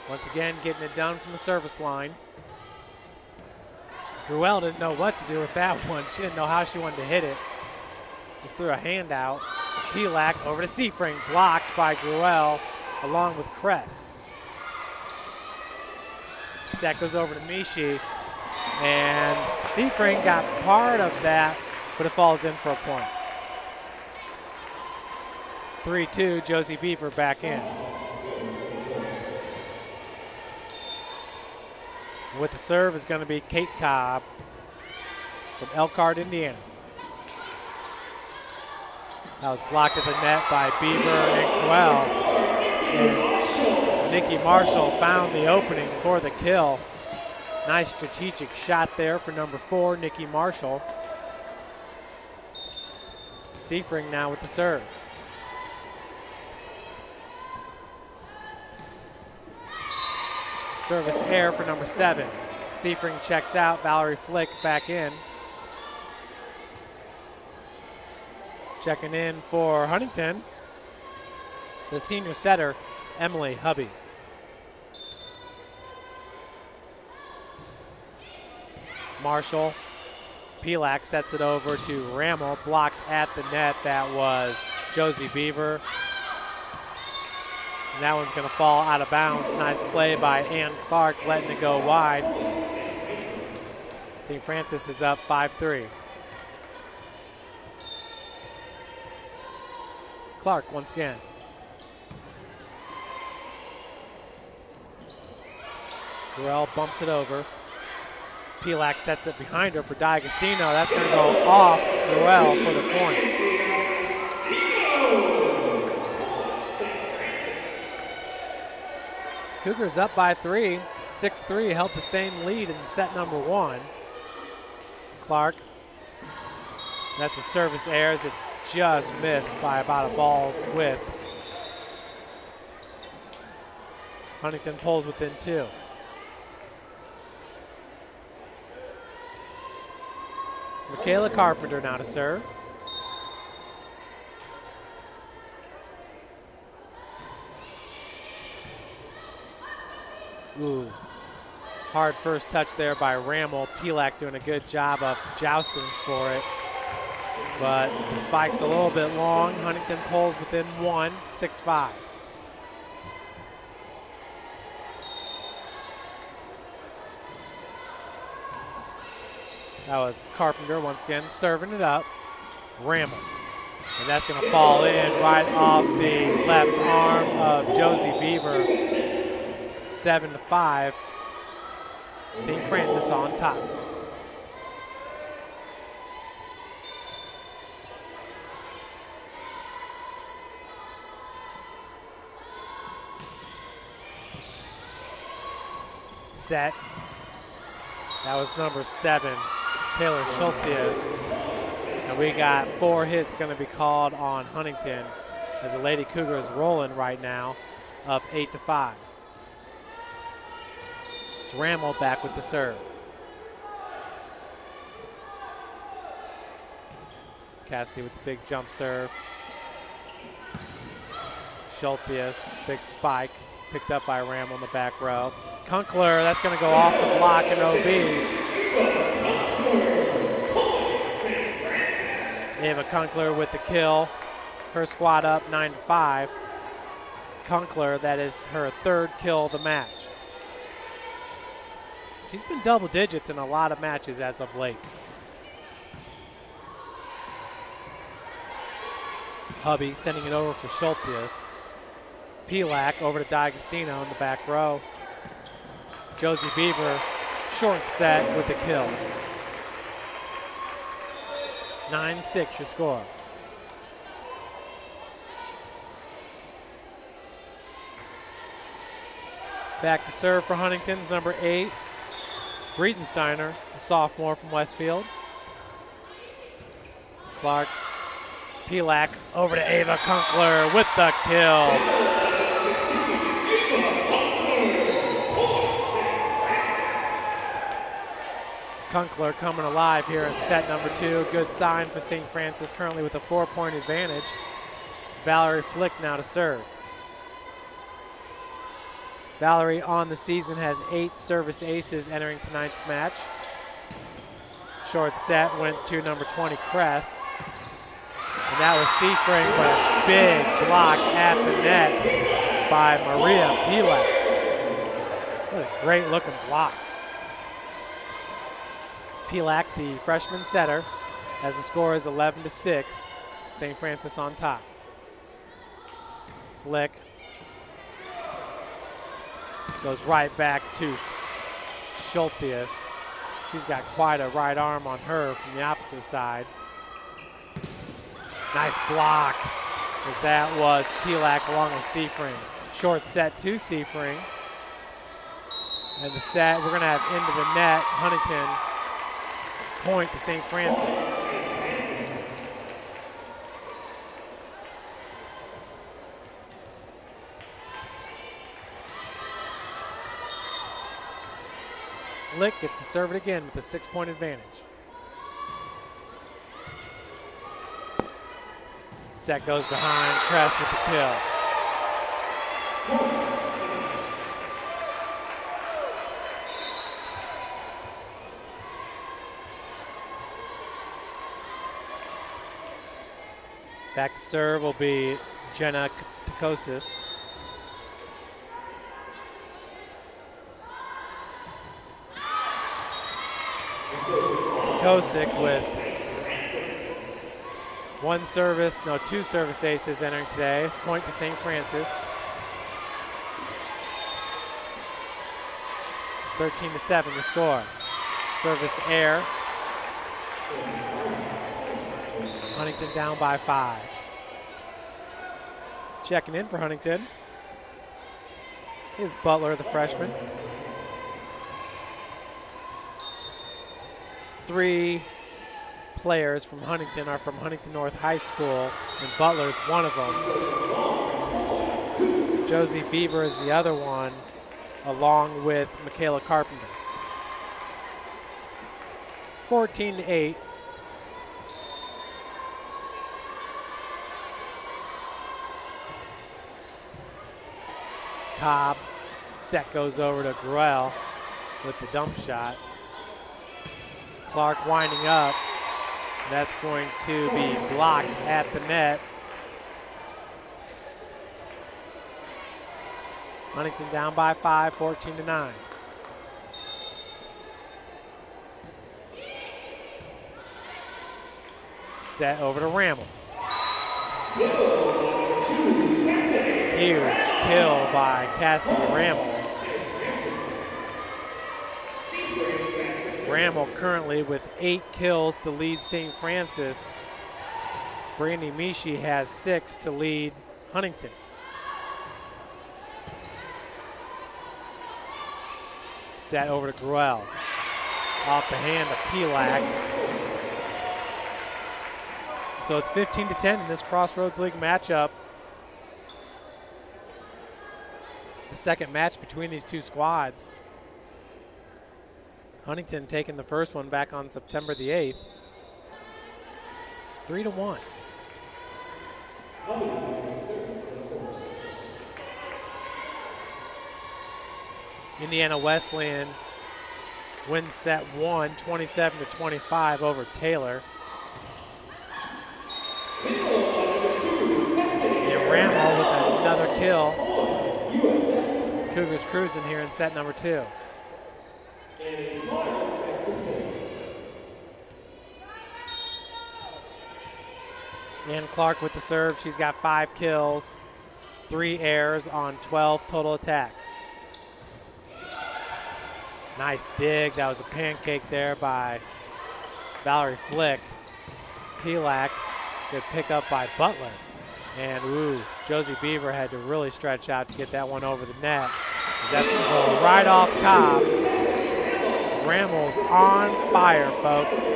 once again getting it done from the service line. Gruel didn't know what to do with that one. She didn't know how she wanted to hit it. Just threw a hand out. Pilak over to Seifring, blocked by Gruel along with Kress. Set goes over to Mishi, and Seifring got part of that, but it falls in for a point. 3-2, Josie Beaver back in. With the serve is going to be Kate Cobb from Elkhart, Indiana. That was blocked at the net by Beaver and Gruel. And Nikki Marshall found the opening for the kill. Nice strategic shot there for number 4, Nikki Marshall. Seifring now with the serve. Service error for number 7. Seifring checks out, Valerie Flick back in. Checking in for Huntington, the senior setter, Emily Hubby. Marshall, Pilak sets it over to Rammel, blocked at the net. That was Josie Beaver. And that one's going to fall out of bounds. Nice play by Ann Clark, letting it go wide. St. Francis is up 5-3. Clark once again. Gruel bumps it over. Pilak sets it behind her for D'Agostino. That's going to go off Gruel for the point. Cougars up by 3. 6-3 held the same lead in set number 1. Clark. That's a service error as it just missed by about a ball's width. Huntington pulls within 2. It's Michaela Carpenter now to serve. Ooh, hard first touch there by Rammel. Pelak doing a good job of jousting for it. But the spike's a little bit long. Huntington pulls within 1, 6-5. That was Carpenter once again serving it up. Rammel. And that's going to fall in right off the left arm of Josie Beaver. 7-5. St. Francis on top. Set. That was number 7, Taylor Schultz. And we got 4 hits going to be called on Huntington as the Lady Cougars rolling right now, up 8-5. It's Rammel back with the serve. Cassidy with the big jump serve. Schultz, big spike, picked up by Rammel in the back row. Kunkler, that's going to go off the block and OB. Ava Kunkler with the kill. Her squad up 9-5. Kunkler, that is her 3rd kill of the match. She's been double digits in a lot of matches as of late. Hubby sending it over for Schultz. Pelak over to D'Agostino in the back row. Josie Beaver, short set with the kill. 9-6 your score. Back to serve for Huntington's number 8, Breitensteiner, the sophomore from Westfield. Clark, Pelak over to Ava Kunkler with the kill. Kunkler coming alive here in set number 2. Good sign for St. Francis, currently with a 4-point advantage. It's Valerie Flick now to serve. Valerie on the season has 8 service aces entering tonight's match. Short set went to number 20, Kress. And that was Seafring, but a big block at the net by Maria Pelak. What a great looking block. Pelak, the freshman setter, as the score is 11-6. St. Francis on top. Flick goes right back to Schultz. She's got quite a right arm on her from the opposite side. Nice block, as that was Pelak along with Seafring. Short set to Seafring. And the set, we're going to have into the net. Huntington point to St. Francis. Flick gets to serve it again with a 6-point advantage. Set goes behind, Kress with the kill. Back to serve will be Jenna Takosis. Takosik with 2 service aces entering today. Point to St. Francis. 13-7 the score. Service air. Huntington down by 5. Checking in for Huntington is Butler, the freshman. 3 players from Huntington are from Huntington North High School, and Butler's one of them. Josie Beaver is the other one, along with Michaela Carpenter. 14-8. Cobb, set goes over to Gruelle with the dump shot. Clark winding up. That's going to be blocked at the net. Huntington down by 5, 14-9. Set over to Ramel. Huge kill by Cassidy Ramel. Ramel currently with 8 kills to lead St. Francis. Brandy Mishi has 6 to lead Huntington. Set over to Gruelle. Off the hand of Pelak. So it's 15-10 in this Crossroads League matchup. The second match between these two squads. Huntington taking the first one back on September the 8th. 3-1. Indiana Wesleyan wins set 1, 27-25 over Taylor. And Ramel with another kill. Cougars cruising here in set number 2. Ann Clark with the serve. She's got 5 kills, 3 errors on 12 total attacks. Nice dig. That was a pancake there by Valerie Flick. Pelak, good pick up by Butler. And ooh, Josie Beaver had to really stretch out to get that one over the net. That's going to go right off Cobb. Ramel's on fire, folks.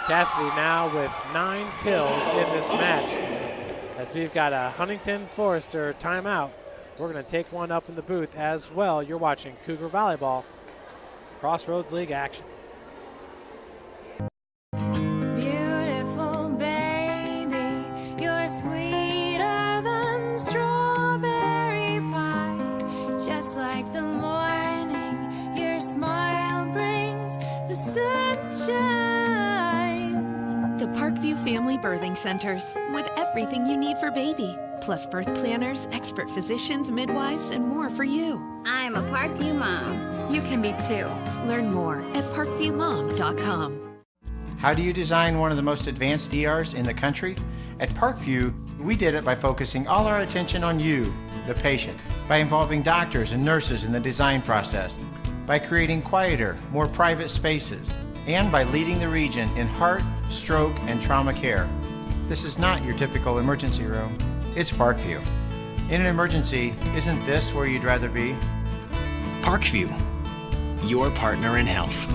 Cassidy now with 9 kills in this match. As we've got a Huntington Forester timeout. We're going to take one up in the booth as well. You're watching Cougar Volleyball, Crossroads League action. Beautiful baby, you're sweeter than strawberry pie. Just like the morning, your smile brings the sunshine. The Parkview Family Birthing Centers, with everything you need for baby, plus birth planners, expert physicians, midwives, and more for you. I'm a Parkview mom. You can be too. Learn more at parkviewmom.com. How do you design one of the most advanced ERs in the country? At Parkview, we did it by focusing all our attention on you, the patient, by involving doctors and nurses in the design process, by creating quieter, more private spaces, and by leading the region in heart, stroke, and trauma care. This is not your typical emergency room. It's Parkview. In an emergency, isn't this where you'd rather be? Parkview, your partner in health.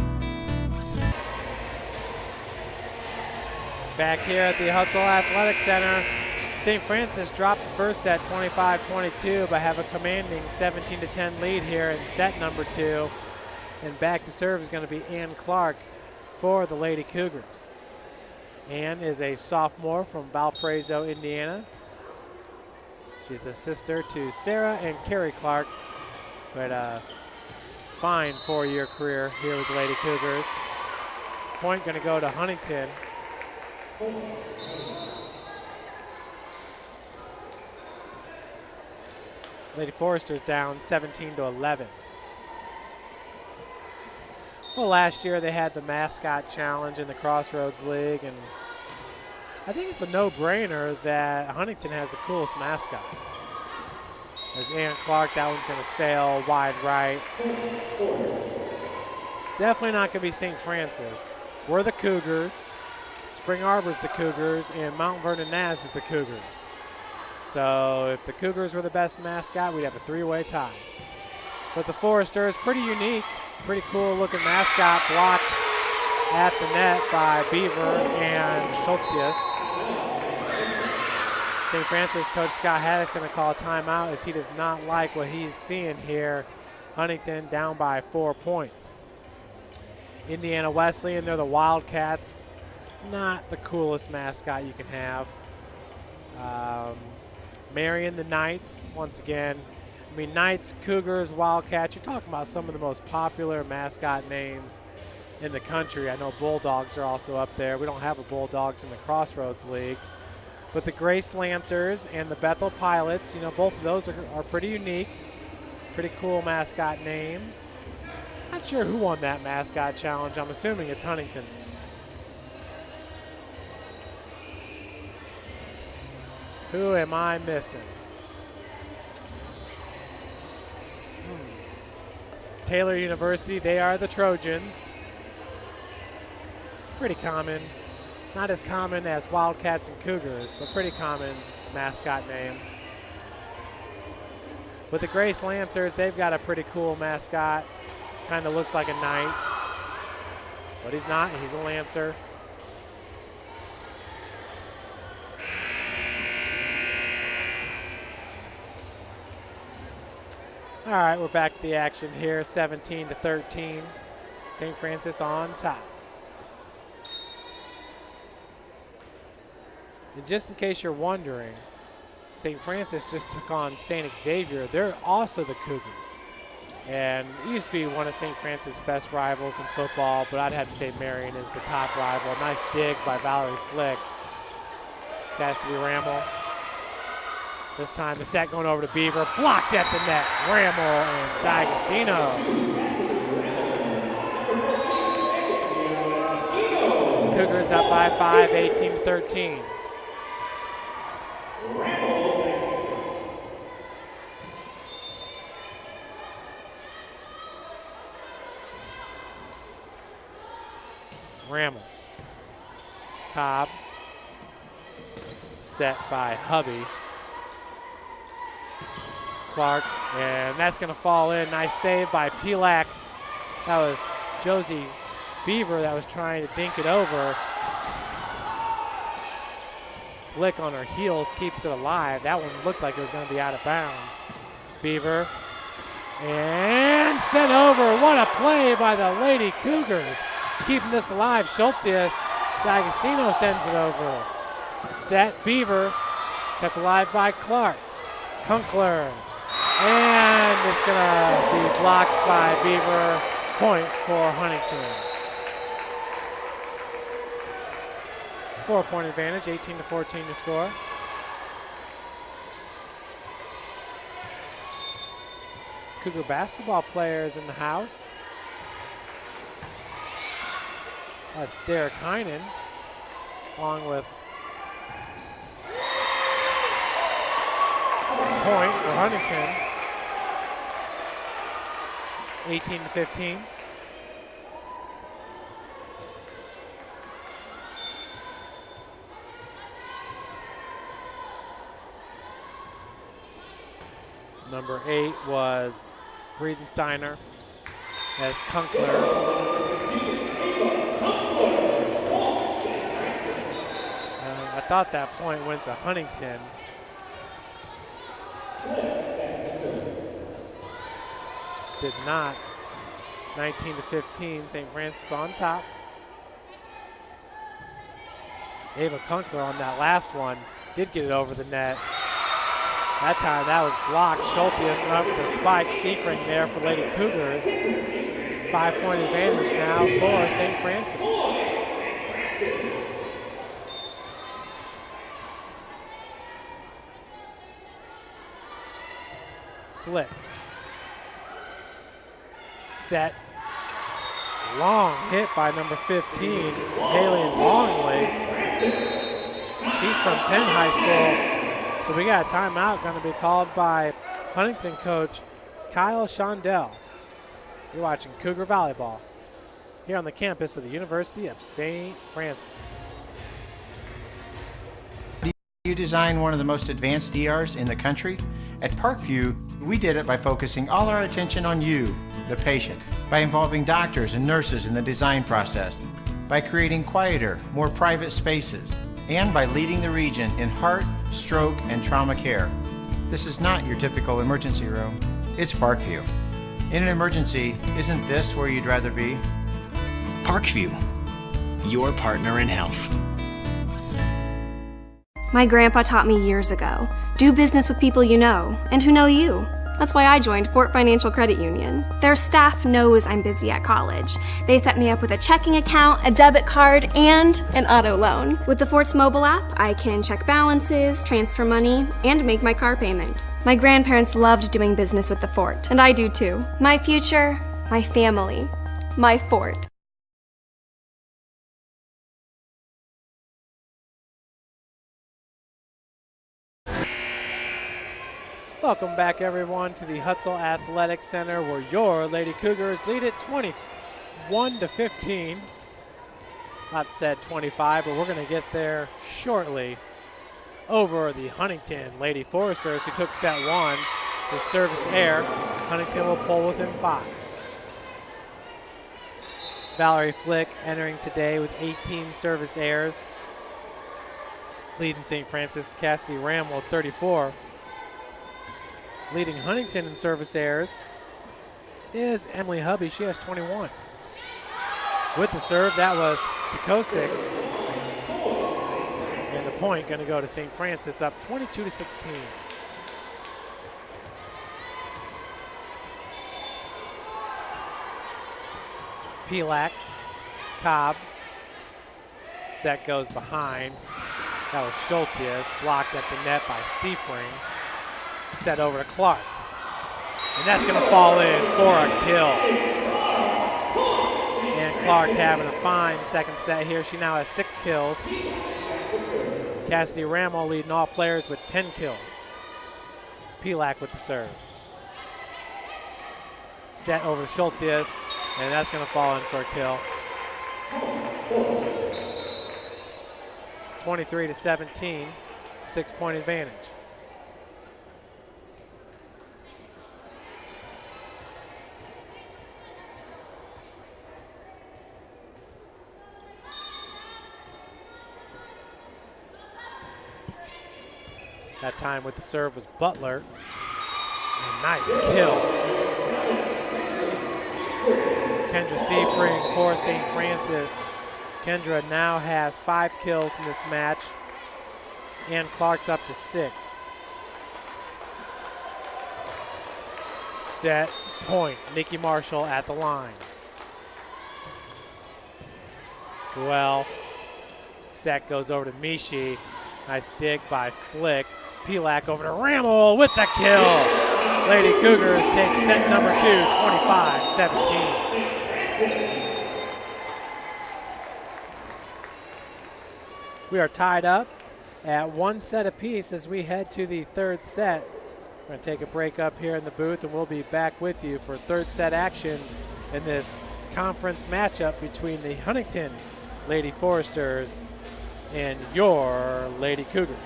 Back here at the Hutzel Athletic Center, St. Francis dropped the first set 25-22, but have a commanding 17-10 lead here in set number 2. And back to serve is going to be Ann Clark for the Lady Cougars. Ann is a sophomore from Valparaiso, Indiana. She's the sister to Sarah and Carrie Clark, who had a fine 4-year career here with the Lady Cougars. Point going to go to Huntington. Lady Forester's down 17-11. Well, last year they had the mascot challenge in the Crossroads League, and I think it's a no-brainer that Huntington has the coolest mascot. There's Ann Clark, that one's going to sail wide right. It's definitely not going to be St. Francis. We're the Cougars. Spring Arbor's the Cougars, and Mount Vernon Naz is the Cougars. So if the Cougars were the best mascot, we'd have a 3-way tie. But the Forester is pretty unique, pretty cool looking mascot, blocked at the net by Beaver and Schultz. St. Francis coach Scott Haddock's going to call a timeout as he does not like what he's seeing here. Huntington down by 4 points. Indiana Wesleyan, they're the Wildcats. Not the coolest mascot you can have. Marion, the Knights, once again. I mean, Knights, Cougars, Wildcats, you're talking about some of the most popular mascot names in the country. I know Bulldogs are also up there. We don't have a Bulldogs in the Crossroads League. But the Grace Lancers and the Bethel Pilots, you know, both of those are pretty unique. Pretty cool mascot names. Not sure who won that mascot challenge. I'm assuming it's Huntington. Who am I missing? Taylor University, they are the Trojans. Pretty common. Not as common as Wildcats and Cougars, but pretty common mascot name. With the Grace Lancers, they've got a pretty cool mascot. Kind of looks like a knight, but he's not. He's a Lancer. All right, we're back to the action here, 17-13. St. Francis on top. And just in case you're wondering, St. Francis just took on St. Xavier. They're also the Cougars. And it used to be one of St. Francis' best rivals in football, but I'd have to say Marion is the top rival. Nice dig by Valerie Flick. Cassidy Rammel. This time the set going over to Beaver. Blocked at the net. Rammel and D'Agostino. Cougars up by 5, 18-13. Rammel. Cobb. Set by Hubby. Clark, and that's going to fall in. Nice save by Pilak. That was Josie Beaver that was trying to dink it over. Flick on her heels keeps it alive. That one looked like it was going to be out of bounds. Beaver, and sent over. What a play by the Lady Cougars. Keeping this alive. Schultz, D'Agostino sends it over. Set, Beaver, kept alive by Clark. Kunkler, and it's going to be blocked by Beaver. Point for Huntington. 4-point advantage, 18-14 to score. Cougar basketball players in the house. That's Derek Heinen, along with point for Huntington. 18-15. Number 8 was Friedensteiner. That's Kunkler. I thought that point went to Huntington. Did not. 19-15, St. Francis on top. Ava Kunkler on that last one did get it over the net. That time that was blocked. Schultz went up for the spike. Seifring there for Lady Cougars. 5-point advantage now for St. Francis. Flick. Set. Long hit by number 15, Haley Longley. She's from Penn High School. So we got a timeout going to be called by Huntington coach Kyle Shondell. You're watching Cougar Volleyball here on the campus of the University of St. Francis. You design one of the most advanced ERs in the country? At Parkview, we did it by focusing all our attention on you, the patient, by involving doctors and nurses in the design process, by creating quieter, more private spaces, and by leading the region in heart, stroke, and trauma care. This is not your typical emergency room. It's Parkview. In an emergency, isn't this where you'd rather be? Parkview, your partner in health. My grandpa taught me years ago, do business with people you know and who know you. That's why I joined Fort Financial Credit Union. Their staff knows I'm busy at college. They set me up with a checking account, a debit card, and an auto loan. With the Fort's mobile app, I can check balances, transfer money, and make my car payment. My grandparents loved doing business with the Fort, and I do too. My future, my family, my Fort. Welcome back, everyone, to the Hutzel Athletic Center, where your Lady Cougars lead it 21-15. Not said 25, but we're going to get there shortly over the Huntington Lady Foresters, who took set one to service air. Huntington will pull within 5. Valerie Flick entering today with 18 service airs. Leading St. Francis, Cassidy Ramwell, 34. Leading Huntington in service airs is Emily Hubby. She has 21. With the serve, that was Pikosik. And the point going to go to St. Francis, up 22-16. Pilak, Cobb. Set goes behind. That was Schultz, blocked at the net by Seafring. Set over to Clark. And that's going to fall in for a kill. And Clark having a fine second set here. She now has 6 kills. Cassidy Ramel leading all players with 10 kills. Pilak with the serve. Set over to Schultz, and that's going to fall in for a kill. 23-17, 6-point advantage. That time with the serve was Butler. And nice kill. Kendra Seafring for St. Francis. Kendra now has 5 kills in this match. And Clark's up to 6. Set point. Nikki Marshall at the line. Well, set goes over to Mishi. Nice dig by Flick. Pilak over to Ramel with the kill. Lady Cougars take set number 2, 25-17. We are tied up at 1 set apiece as we head to the 3rd set. We're going to take a break up here in the booth, and we'll be back with you for 3rd set action in this conference matchup between the Huntington Lady Foresters and your Lady Cougars.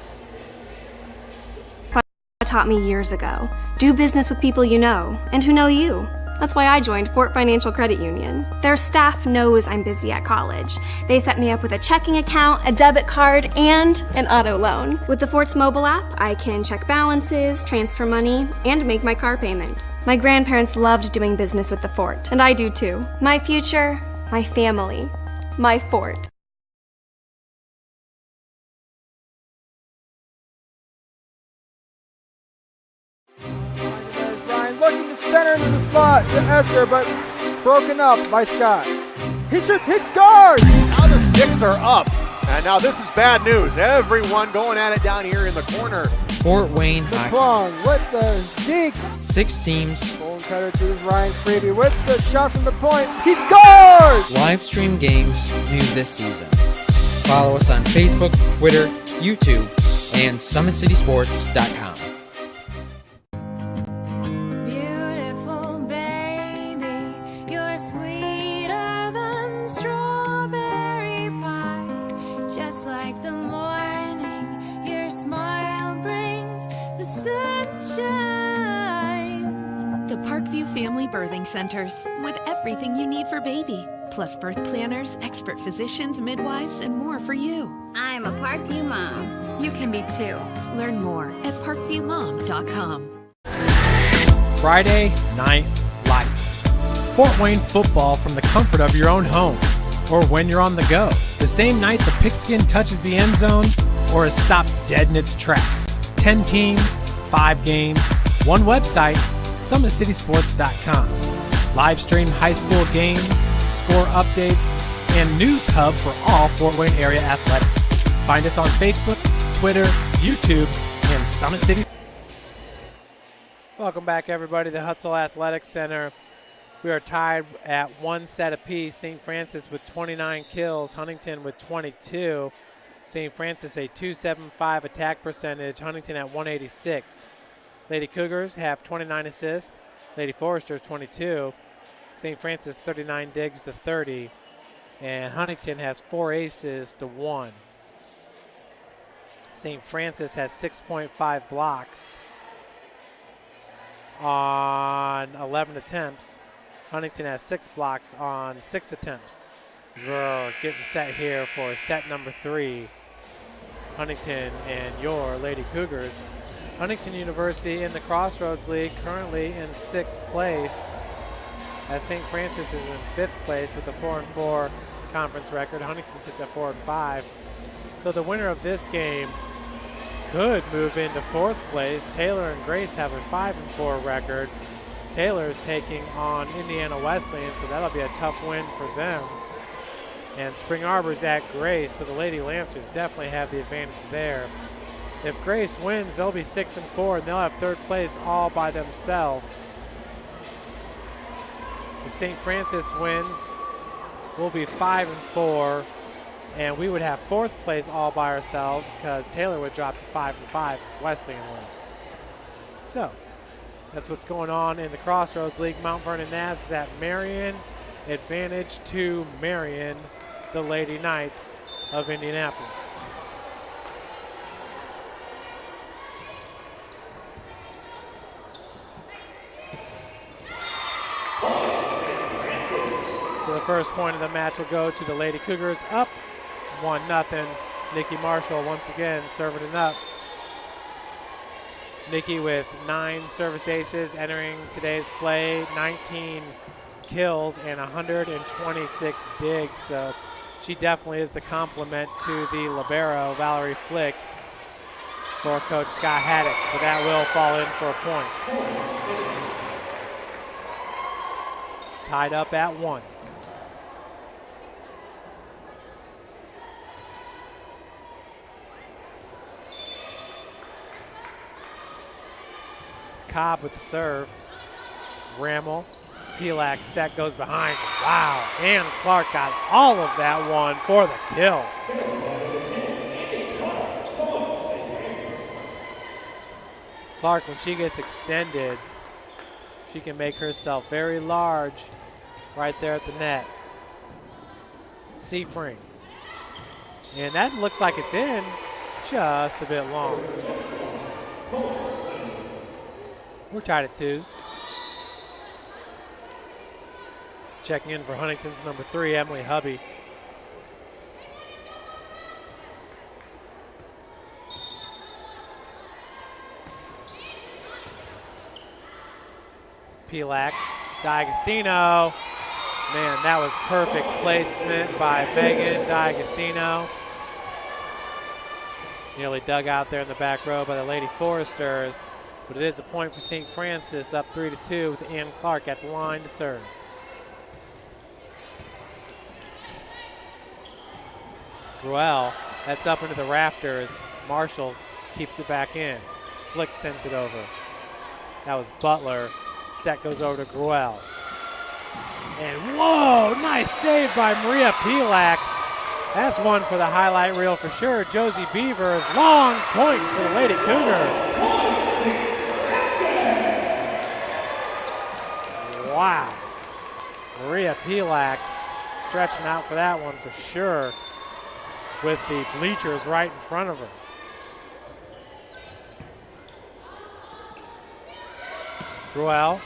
Taught me years ago, do business with people you know and who know you. That's why I joined Fort Financial Credit Union. Their staff knows I'm busy at college. They set me up with a checking account, a debit card, and an auto loan. With the Fort's mobile app, I can check balances, transfer money, and make my car payment. My grandparents loved doing business with the Fort, and I do too. My future, my family, my Fort. Looking to center into the slot to Esther, but broken up by Scott. He shoots, hits, scores! Now the sticks are up. And now this is bad news. Everyone going at it down here in the corner. Fort Wayne Hockey. Long with the deke. 6 teams. Goal cutter to Ryan Freeby with the shot from the point. He scores! Live stream games new this season. Follow us on Facebook, Twitter, YouTube, and SummitCitySports.com. Family Birthing Centers, with everything you need for baby, plus birth planners, expert physicians, midwives, and more for you. I'm a Parkview mom. You can be too. Learn more at parkviewmom.com. Friday Night Lights. Fort Wayne football from the comfort of your own home or when you're on the go. The same night the pigskin touches the end zone or is stopped dead in its tracks. 10 teams, 5 games, one website, SummitCitySports.com. Live stream high school games, score updates, and news hub for all Fort Wayne area athletics. Find us on Facebook, Twitter, YouTube, and Summit City. Welcome back, everybody, to Hutzel Athletic Center. We are tied at 1 set apiece. St. Francis with 29 kills, Huntington with 22. St. Francis a .275 attack percentage, Huntington at 186. Lady Cougars have 29 assists, Lady Foresters 22. St. Francis 39 digs to 30, and Huntington has 4 aces to 1. St. Francis has 6.5 blocks on 11 attempts. Huntington has 6 blocks on 6 attempts. We're getting set here for set number 3. Huntington and your Lady Cougars. Huntington University in the Crossroads League currently in 6th place, as St. Francis is in 5th place with a 4-4 conference record. Huntington sits at 4-5. So the winner of this game could move into 4th place. Taylor and Grace have a 5-4 record. Taylor is taking on Indiana Wesleyan, so that'll be a tough win for them. And Spring Arbor's at Grace, so the Lady Lancers definitely have the advantage there. If Grace wins, they'll be 6-4, and they'll have 3rd place all by themselves. If St. Francis wins, we'll be 5-4, and we would have 4th place all by ourselves because Taylor would drop to 5-5 if Wesleyan wins. So that's what's going on in the Crossroads League. Mount Vernon Naz is at Marion. Advantage to Marion, the Lady Knights of Indianapolis. So the first point of the match will go to the Lady Cougars, up 1-0. Nikki Marshall once again serving it up. Nikki with 9 service aces entering today's play, 19 kills and 126 digs. So she definitely is the complement to the libero, Valerie Flick, for Coach Scott Haddix, but that will fall in for a point. Tied up at 1. It's Cobb with the serve. Rammel, Pelak set goes behind. Wow, Ann Clark got all of that one for the kill. Clark, when she gets extended, she can make herself very large right there at the net. Seafring. And that looks like it's in, just a bit long. We're tied at 2s. Checking in for Huntington's number 3, Emily Hubby. Pelak, D'Agostino. Man, that was perfect placement by Megan D'Agostino. Nearly dug out there in the back row by the Lady Foresters, but it is a point for St. Francis, up 3-2 with Ann Clark at the line to serve. Ruel, that's up into the rafters. Marshall keeps it back in. Flick sends it over. That was Butler. Set goes over to Gruel. And whoa, nice save by Maria Pelak. That's one for the highlight reel for sure. Josie Beavers, long point for the Lady Cougars. Wow. Maria Pelak stretching out for that one for sure, with the bleachers right in front of her. Gruel,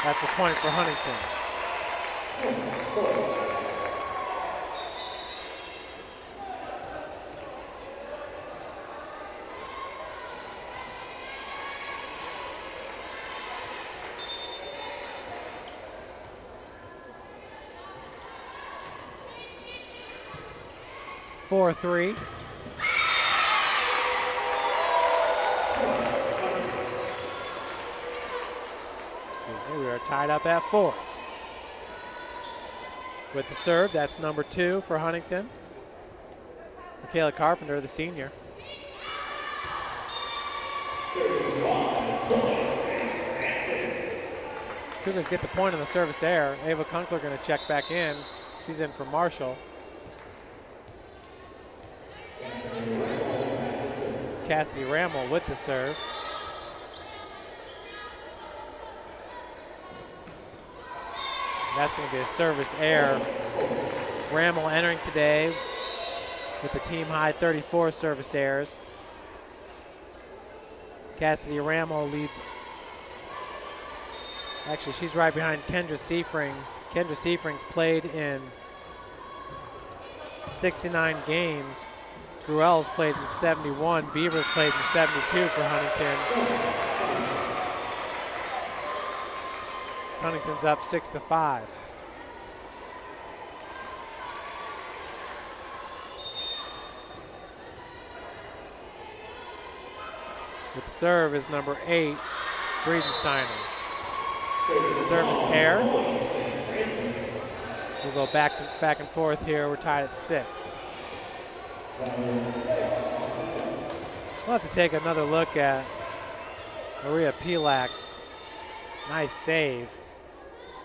that's a point for Huntington. 4-3. Excuse me, we are tied up at 4s. With the serve, that's number 2 for Huntington. Michaela Carpenter, the senior. Cougars get the point on the service error. Ava Kunkler going to check back in. She's in for Marshall. It's Cassidy Rammel with the serve. That's going to be a service error. Rammel entering today with the team high 34 service errors. Cassidy Rammel leads. Actually, she's right behind Kendra Seifring. Kendra Seifring's played in 69 games. Gruel's played in 71. Beavers played in 72 for Huntington. Huntington's up 6-5. With the serve is number 8, Breedensteiner. Service error. We'll go back and forth here. We're tied at 6. We'll have to take another look at Maria Pilak's nice save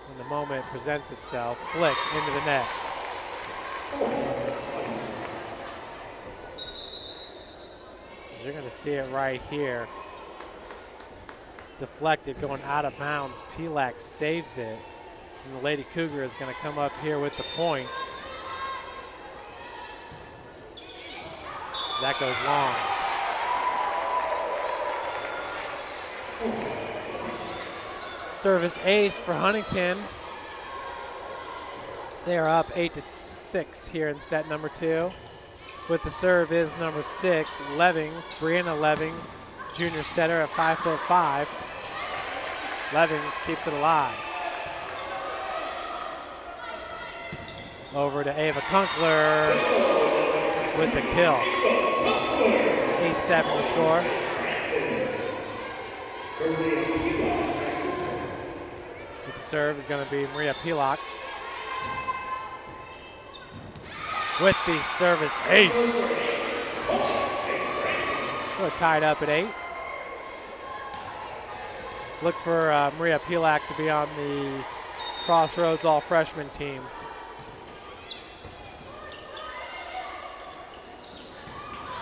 when the moment presents itself. Flick into the net. You're going to see it right here. It's deflected, going out of bounds. Pilak saves it. And the Lady Cougar is going to come up here with the point. That goes long. Service ace for Huntington. They are up 8-6 here in set number 2. With the serve is number 6, Levings, Brianna Levings, junior setter at 5'5". Levings keeps it alive. Over to Ava Kunkler with the kill. 8-7 to score. With the serve is going to be Maria Pilak. With the service ace. We're tied up at 8. Look for Maria Pilak to be on the Crossroads all-freshman team.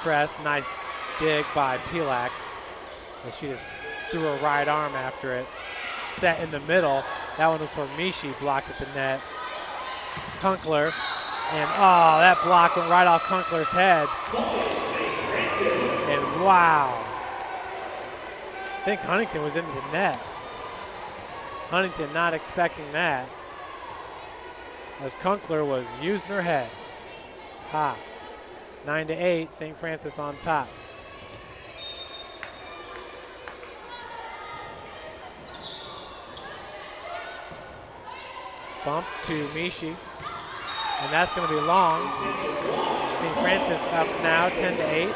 Press, nice dig by Pilak. She just threw her right arm after it. Set in the middle. That one was for Mishi, blocked at the net. Kunkler. And oh, that block went right off Kunkler's head. And wow. I think Huntington was into the net. Huntington not expecting that, as Kunkler was using her head. 9-8, St. Francis on top. Bump to Mishi. And that's going to be long. St. Francis up now, 10-8.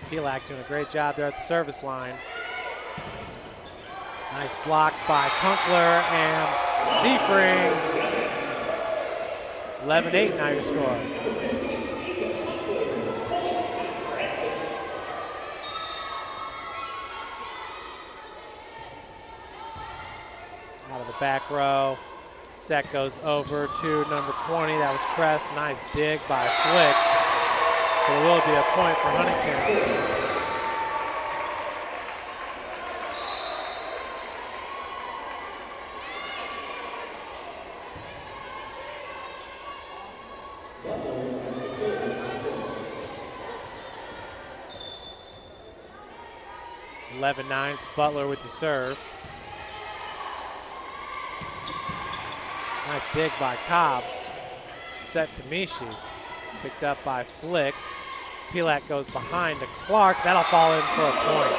Pilak doing a great job there at the service line. Nice block by Kunkler and Seifring. 11-8 now your score. Out of the back row. Set goes over to number 20. That was Kress. Nice dig by Flick. There will be a point for Huntington. (11-9). It's Butler with the serve. Nice dig by Cobb. Set to Mishi. Picked up by Flick. Pilak goes behind to Clark. That'll fall in for a point.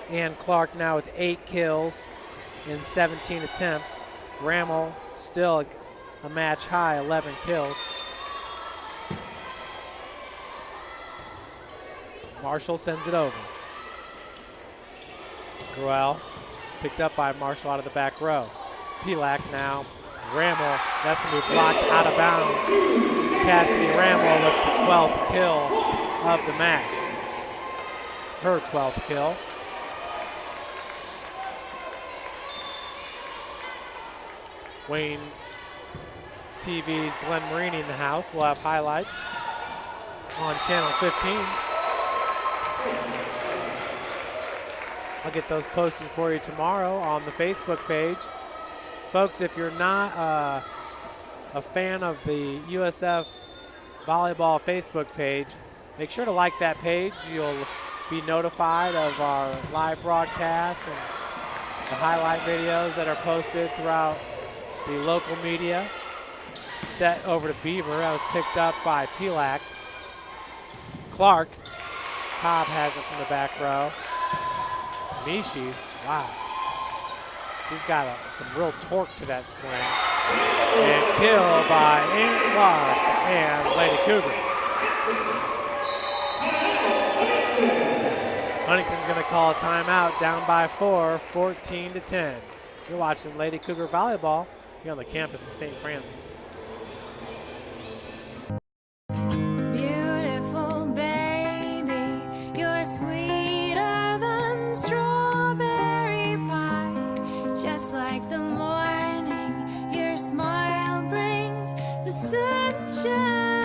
And Clark now with 8 kills in 17 attempts. Rammel still a match high, 11 kills. Marshall sends it over. Gruel picked up by Marshall out of the back row. Pilak now. Rammel, that's going to be blocked out of bounds. Cassidy Rammel with the 12th kill of the match. Her 12th kill. Wayne TV's Glenn Marini in the house. We'll have highlights on channel 15. I'll get those posted for you tomorrow on the Facebook page. Folks, if you're not a fan of the USF Volleyball Facebook page, make sure to like that page. You'll be notified of our live broadcasts and the highlight videos that are posted throughout the local media. Set over to Beaver. That was picked up by Pilak. Clark. Cobb has it from the back row. Mishi, wow. She's got some real torque to that swing. And kill by Ann Clark and Lady Cougars. Huntington's going to call a timeout, down by 4, 14-10. You're watching Lady Cougar Volleyball here on the campus of St. Francis. Beautiful baby, you're sweeter than strawberry pie. Just like the morning, your smile brings the sunshine.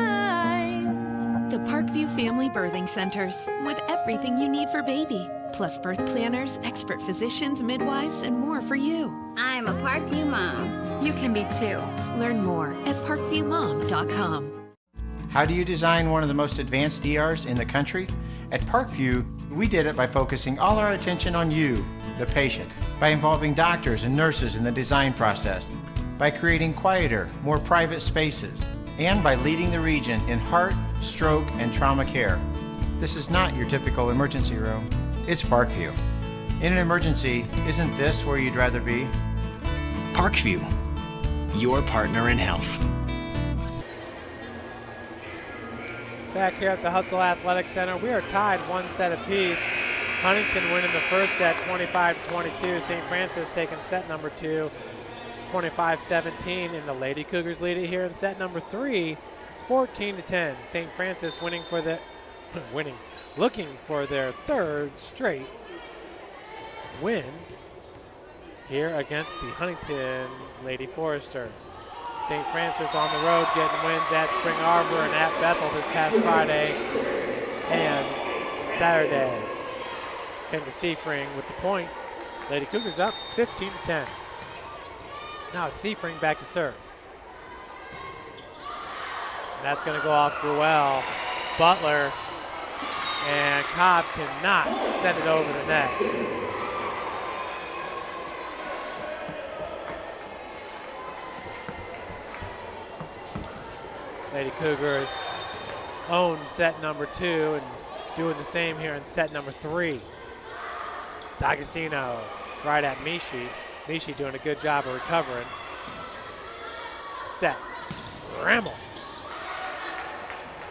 The Parkview Family Birthing Centers, with everything you need for baby, plus birth planners, expert physicians, midwives, and more for you. I'm a Parkview mom. You can be too. Learn more at parkviewmom.com. How do you design one of the most advanced ERs in the country? At Parkview, we did it by focusing all our attention on you, the patient, by involving doctors and nurses in the design process, by creating quieter, more private spaces, and by leading the region in heart, stroke, and trauma care. This is not your typical emergency room. It's Parkview. In an emergency, isn't this where you'd rather be? Parkview, your partner in health. Back here at the Hutzel Athletic Center, we are tied 1 set apiece. Huntington winning the first set 25-22. St. Francis taking set number 2, 25-17, and the Lady Cougars lead it here in set number 3, 14-10. St. Francis winning for the looking for their 3rd straight win here against the Huntington Lady Foresters. St. Francis on the road getting wins at Spring Arbor and at Bethel this past Friday and Saturday. Kendra Seafring with the point. Lady Cougars up 15-10. Now it's Seafring back to serve. And that's going to go off Gruel. Butler and Cobb cannot send it over the net. Lady Cougars own set number 2 and doing the same here in set number 3. D'Agostino right at Mishi. Mishi doing a good job of recovering. Set. Rammel.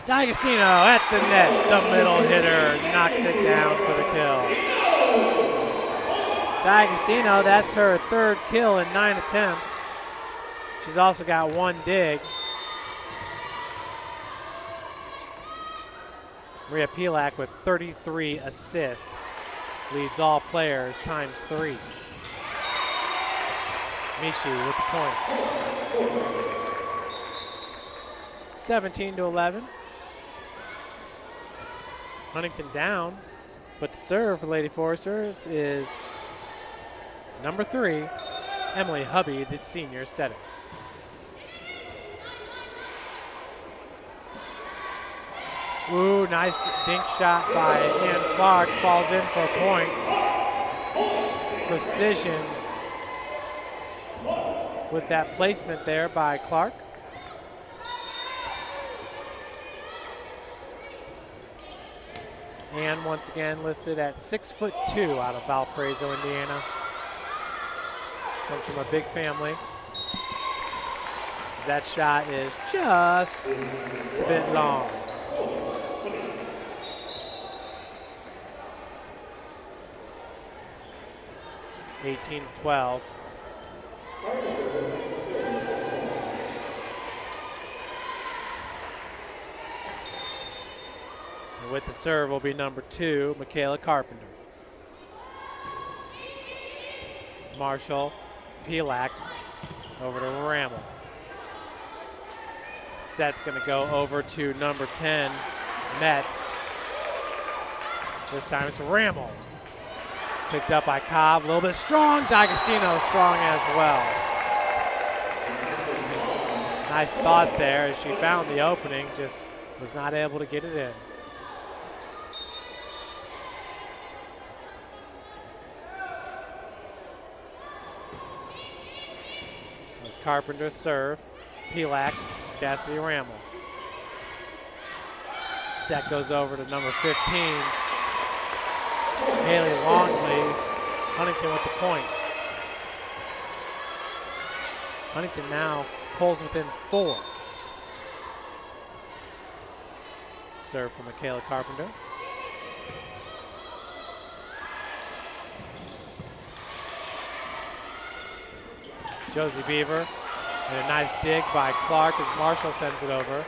D'Agostino at the net. The middle hitter knocks it down for the kill. D'Agostino, that's her 3rd kill in 9 attempts. She's also got 1 dig. Maria Pilak with 33 assists. Leads all players times 3. Mishi with the point. 17-11. Huntington down, but to serve for Lady Foresters is number 3, Emily Hubby, the senior setter. Ooh, nice dink shot by Ann Clark. Falls in for a point. Precision with that placement there by Clark. And once again listed at 6'2" out of Valparaiso, Indiana. Comes from a big family. That shot is just a bit long. (18-12). And with the serve will be number 2, Michaela Carpenter. Marshall, Pelak, over to Rammel. Set's going to go over to number 10, Metz. This time it's Rammel. Picked up by Cobb, a little bit strong. D'Agostino strong as well. Nice thought there as she found the opening, just was not able to get it in. There's Carpenter's serve. Pelak, Cassidy Rammel. Set goes over to number 15. Haley Longley. Huntington with the point. Huntington now pulls within 4. Serve from Michaela Carpenter. Josie Beaver. And a nice dig by Clark as Marshall sends it over.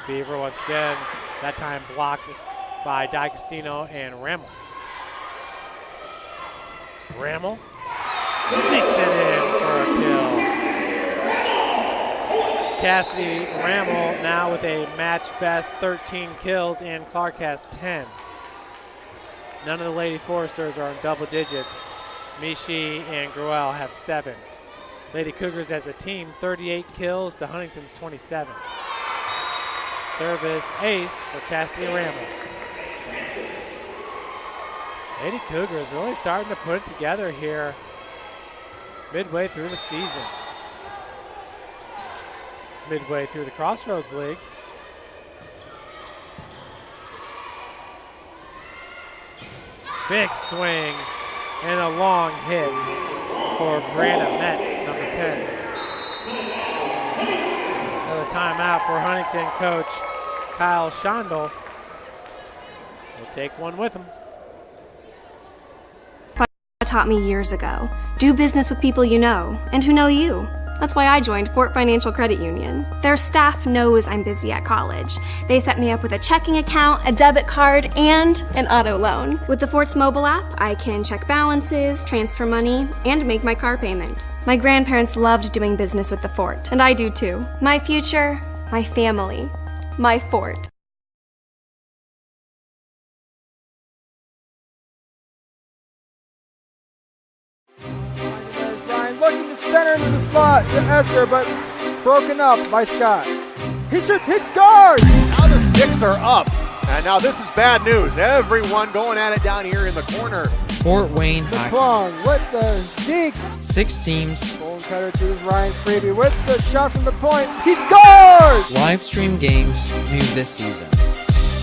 Beaver once again, that time blocked by D'Agostino and Rammel. Rammel sneaks it in for a kill. Cassidy Rammel now with a match best 13 kills, and Clark has 10. None of the Lady Foresters are in double digits. Mishi and Gruel have 7. Lady Cougars as a team, 38 kills to Huntington's 27. Service ace for Cassidy Rammel. Lady Cougars really starting to put it together here midway through the season. Midway through the Crossroads League. Big swing and a long hit for Brianna Metz, number 10. Another timeout for Huntington coach Kyle Shondel. We'll take one with him. Taught me years ago. Do business with people you know and who know you. That's why I joined Fort Financial Credit Union. Their staff knows I'm busy at college. They set me up with a checking account, a debit card, and an auto loan. With the Fort's mobile app, I can check balances, transfer money, and make my car payment. My grandparents loved doing business with the Fort, and I do too. My future, my family, my Fort. Looking to center into the slot to Esther, but broken up by Scott. He shoots, hits, scores! Now the sticks are up. And now this is bad news. Everyone going at it down here in the corner. Fort Wayne Hockey. McClung with the deke. 6 teams. Golden cutter to Ryan Freeby with the shot from the point. He scores! Live stream games new this season.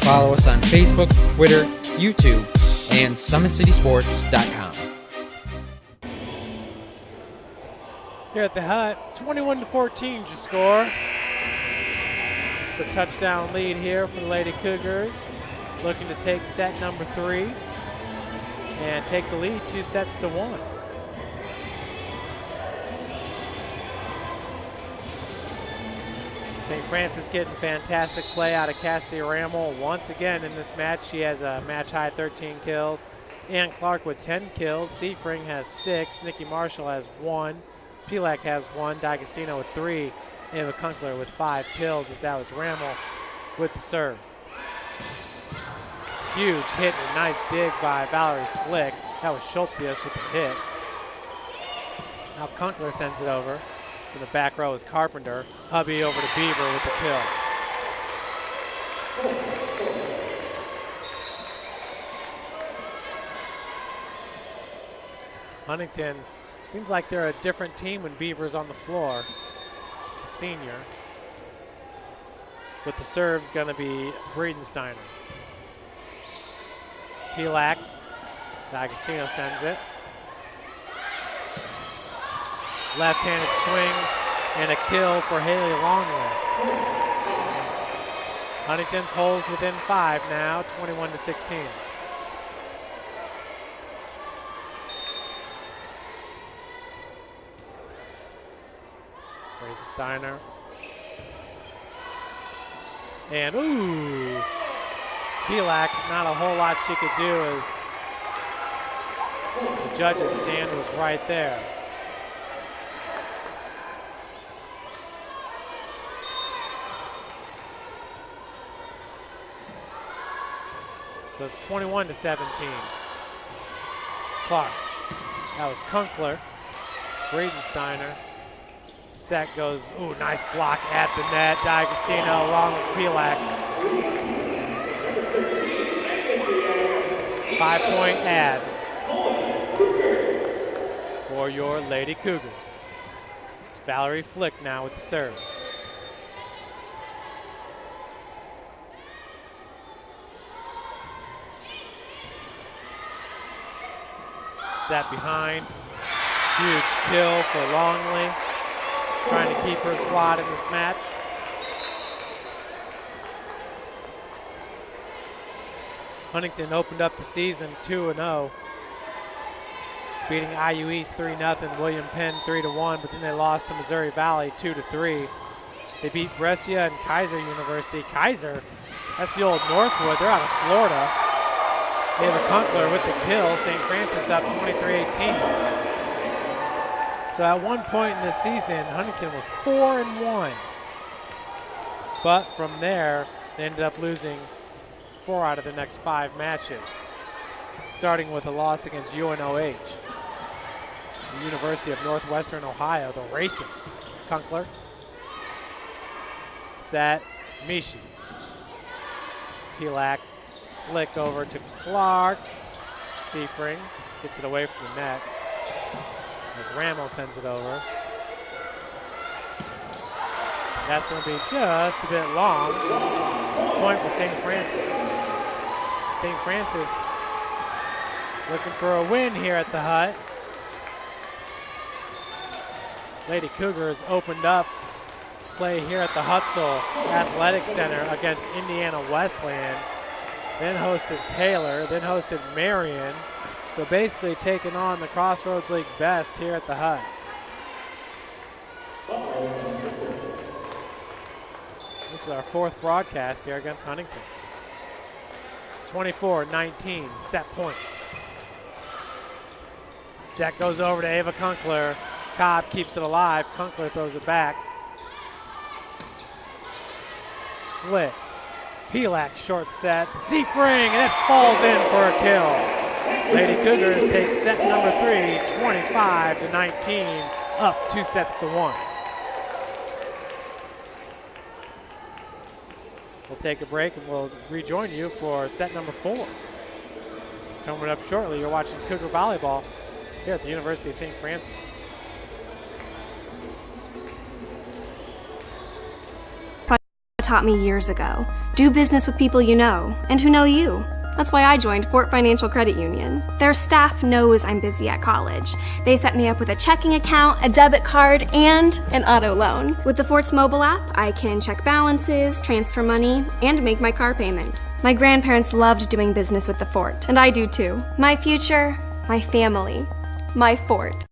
Follow us on Facebook, Twitter, YouTube, and SummitCitySports.com. Here at the Hut, 21-14 your score. It's a touchdown lead here for the Lady Cougars. Looking to take set number 3 and take the lead 2-1. St. Francis getting fantastic play out of Cassidy Rammel once again in this match. She has a match high 13 kills. Ann Clark with 10 kills. Seafring has 6. Nikki Marshall has 1. Pelak has 1, D'Agostino with 3, Ava Kunkler with 5 kills as that was Rammel with the serve. Huge hit and a nice dig by Valerie Flick. That was Schultius with the hit. Now Kunkler sends it over. To the back row is Carpenter. Hubby over to Beaver with the kill. Huntington Seems like they're a different team when Beaver's on the floor. A senior. With the serves going to be Breedensteiner. Pilak. D'Agostino sends it. Left-handed swing and a kill for Haley Longley. Huntington pulls within 5 now, 21-16. Breedensteiner. And ooh, Pilak, not a whole lot she could do as the judge's stand was right there. So it's 21-17. Clark. That was Kunkler. Breedensteiner. Set goes, ooh, nice block at the net. D'Agostino along with Pilak. 5-point ad for your Lady Cougars. It's Valerie Flick now with the serve. Set behind. Huge kill for Longley. Trying to keep her squad in this match. Huntington opened up the season 2-0. Beating IU East 3-0, William Penn 3-1, but then they lost to Missouri Valley 2-3. They beat Brescia and Kaiser University. Kaiser, that's the old Northwood. They're out of Florida. Ava Kunkler with the kill. St. Francis up 23-18. So at one point in this season, Huntington was 4-1. But from there, they ended up losing 4 out of the next 5 matches, starting with a loss against UNOH. The University of Northwestern Ohio, the Racers. Kunkler. Set. Mishi. Pilak. Flick over to Clark. Seafring gets it away from the net as Ramos sends it over. That's going to be just a bit long. Point for St. Francis. St. Francis looking for a win here at the Hut. Lady Cougars opened up play here at the Hutzel Athletic Center against Indiana Wesleyan. Then hosted Taylor, then hosted Marion. So basically taking on the Crossroads League best here at the Hut. This is our 4th broadcast here against Huntington. 24-19, set point. Set goes over to Ava Kunkler. Cobb keeps it alive. Kunkler throws it back. Flick. Pilak short set. Seafring, and it falls in for a kill. Lady Cougars take set number 3, 25-19, up 2-1. We'll take a break and we'll rejoin you for set number 4. Coming up shortly, you're watching Cougar Volleyball here at the University of St. Francis. Taught me years ago. Do business with people you know and who know you. That's why I joined Fort Financial Credit Union. Their staff knows I'm busy at college. They set me up with a checking account, a debit card, and an auto loan. With the Fort's mobile app, I can check balances, transfer money, and make my car payment. My grandparents loved doing business with the Fort, and I do too. My future, my family, my Fort.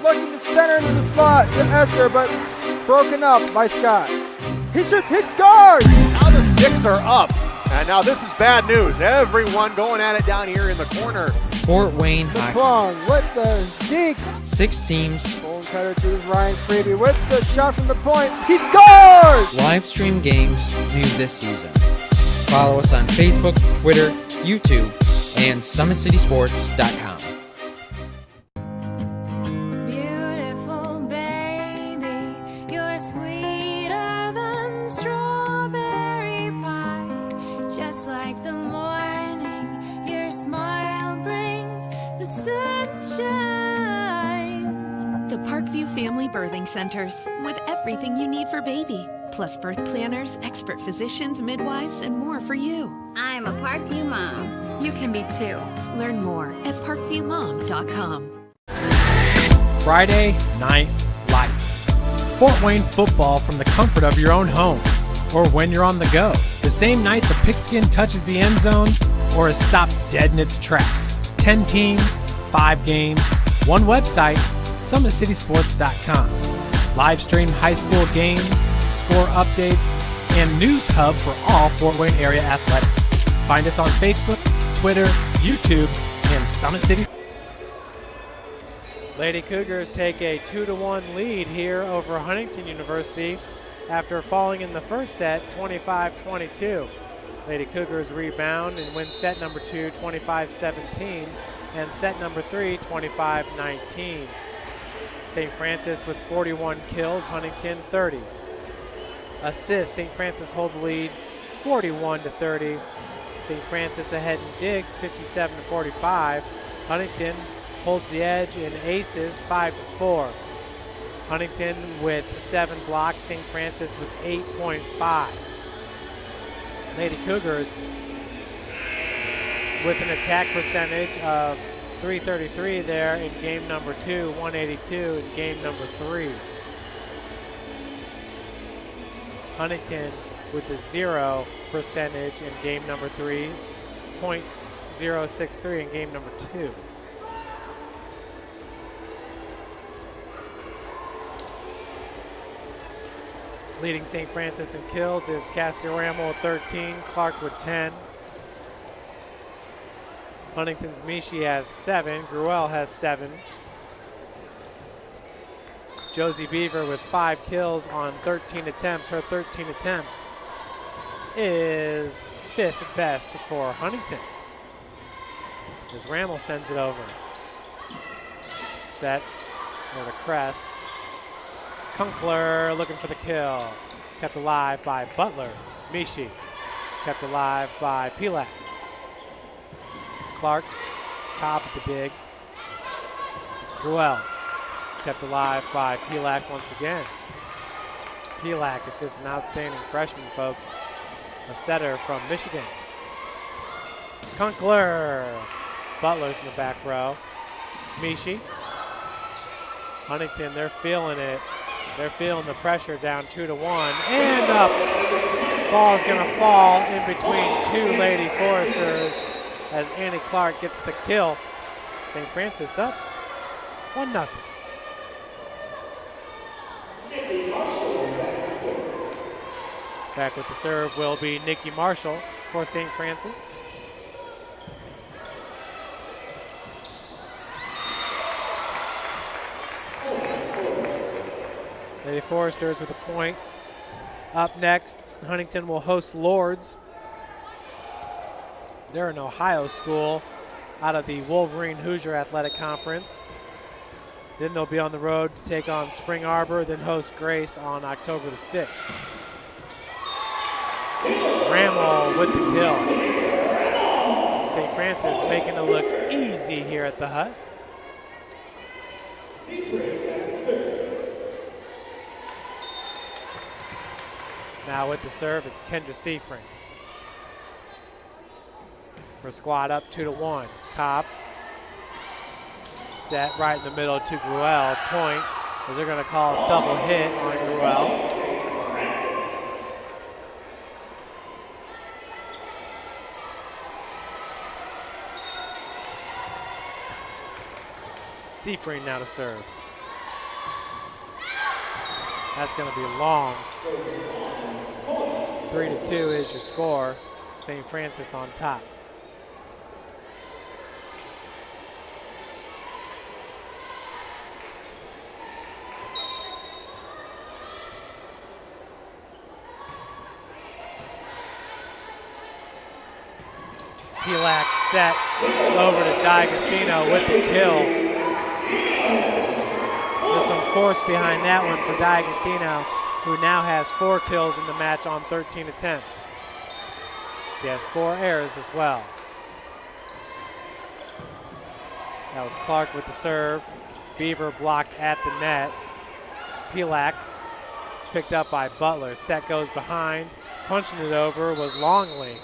Looking to center into the slot to Esther, but broken up by Scott. He shoots, hits, scores! Now the sticks are up. And now this is bad news. Everyone going at it down here in the corner. Fort Wayne Hockey. With the deke. 6 teams. Bone cutter to Ryan Freeby with the shot from the point. He scores! Live stream games new this season. Follow us on Facebook, Twitter, YouTube, and SummitCitySports.com. You're sweeter than strawberry pie, Just like the morning, your smile brings the sunshine. The Parkview Family Birthing Centers, with everything you need for baby, plus birth planners, expert physicians, midwives, and more for you. I'm a Parkview mom. You can be too. Learn more at parkviewmom.com. Friday Night Lights. Fort Wayne football from the comfort of your own home, or when you're on the go. The same night the pigskin touches the end zone, or is stopped dead in its tracks. 10 teams, 5 games, one website, SummitCitySports.com. Live stream high school games, score updates, and news hub for all Fort Wayne area athletics. Find us on Facebook, Twitter, YouTube, and Summit City. Lady Cougars take a 2-1 lead here over Huntington University after falling in the first set 25-22. Lady Cougars rebound and win set number 2 25-17 and set number 3 25-19. St. Francis with 41 kills, Huntington 30. Assists, St. Francis hold the lead 41-30. St. Francis ahead in digs 57-45. Huntington holds the edge in aces 5-4. Huntington with 7 blocks, St. Francis with 8.5. Lady Cougars with an attack percentage of .333 there in game number 2, 182 in game number 3. Huntington with a 0 percentage in game number 3, .063 in game number 2. Leading St. Francis in kills is Cassidy Ramel with 13, Clark with 10. Huntington's Mishi has 7, Gruelle has 7. Josie Beaver with 5 kills on 13 attempts. Her 13 attempts is 5th best for Huntington. As Ramel sends it over. Set over to Kress. Kunkler looking for the kill. Kept alive by Butler. Mishi kept alive by Pilak. Clark, Cobb at the dig. Gruelle kept alive by Pilak once again. Pilak is just an outstanding freshman, folks. A setter from Michigan. Kunkler. Butler's in the back row. Mishi. Huntington, they're feeling it. They're feeling the pressure, down 2-1. And up. Ball is going to fall in between 2 Lady Foresters as Annie Clark gets the kill. St. Francis up 1-0. Back with the serve will be Nikki Marshall for St. Francis. Lady Foresters with a point. Up next, Huntington will host Lourdes. They're an Ohio school out of the Wolverine Hoosier Athletic Conference. Then they'll be on the road to take on Spring Arbor, then host Grace on October the 6th. Ramel with the kill. St. Francis making it look easy here at the hut. Now with the serve, it's Kendra Seafring. For squad up 2-1. Cobb. Set right in the middle to Gruelle. Point, as they're going to call a double hit on Gruelle. Seafring now to serve. That's going to be long. 3-2 is your score. St. Francis on top. Pilak set over to D'Agostino with the kill. There's some force behind that one for D'Agostino, who now has 4 kills in the match on 13 attempts. She has 4 errors as well. That was Clark with the serve. Beaver blocked at the net. Pilak picked up by Butler. Set goes behind. Punching it over was Longley.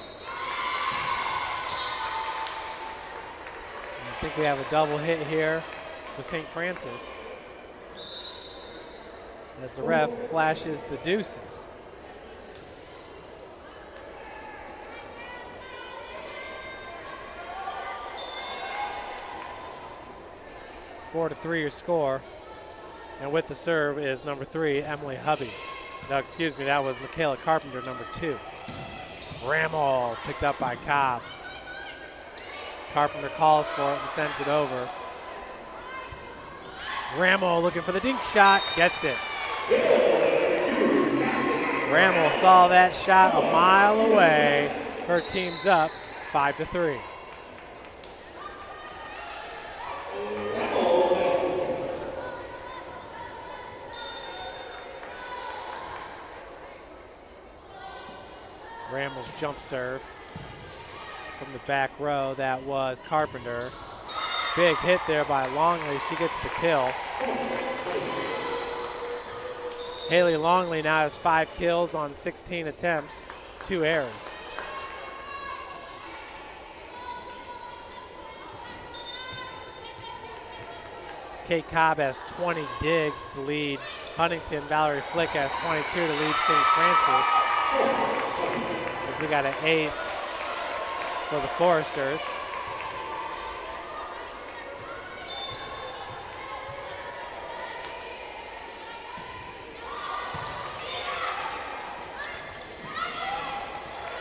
I think we have a double hit here for St. Francis as the ref flashes the deuces. Four to 3 your score. And with the serve is number 3, Emily Hubby. No, excuse me, that was Michaela Carpenter, number 2. Rammel picked up by Cobb. Carpenter calls for it and sends it over. Rammel looking for the dink shot, gets it. Rammel saw that shot a mile away. Her team's up 5 to 3. Rammel's jump serve from the back row. That was Carpenter. Big hit there by Longley. She gets the kill. Haley Longley now has 5 kills on 16 attempts, 2 errors. Kate Cobb has 20 digs to lead Huntington. Valerie Flick has 22 to lead St. Francis. As we got an ace for the Foresters.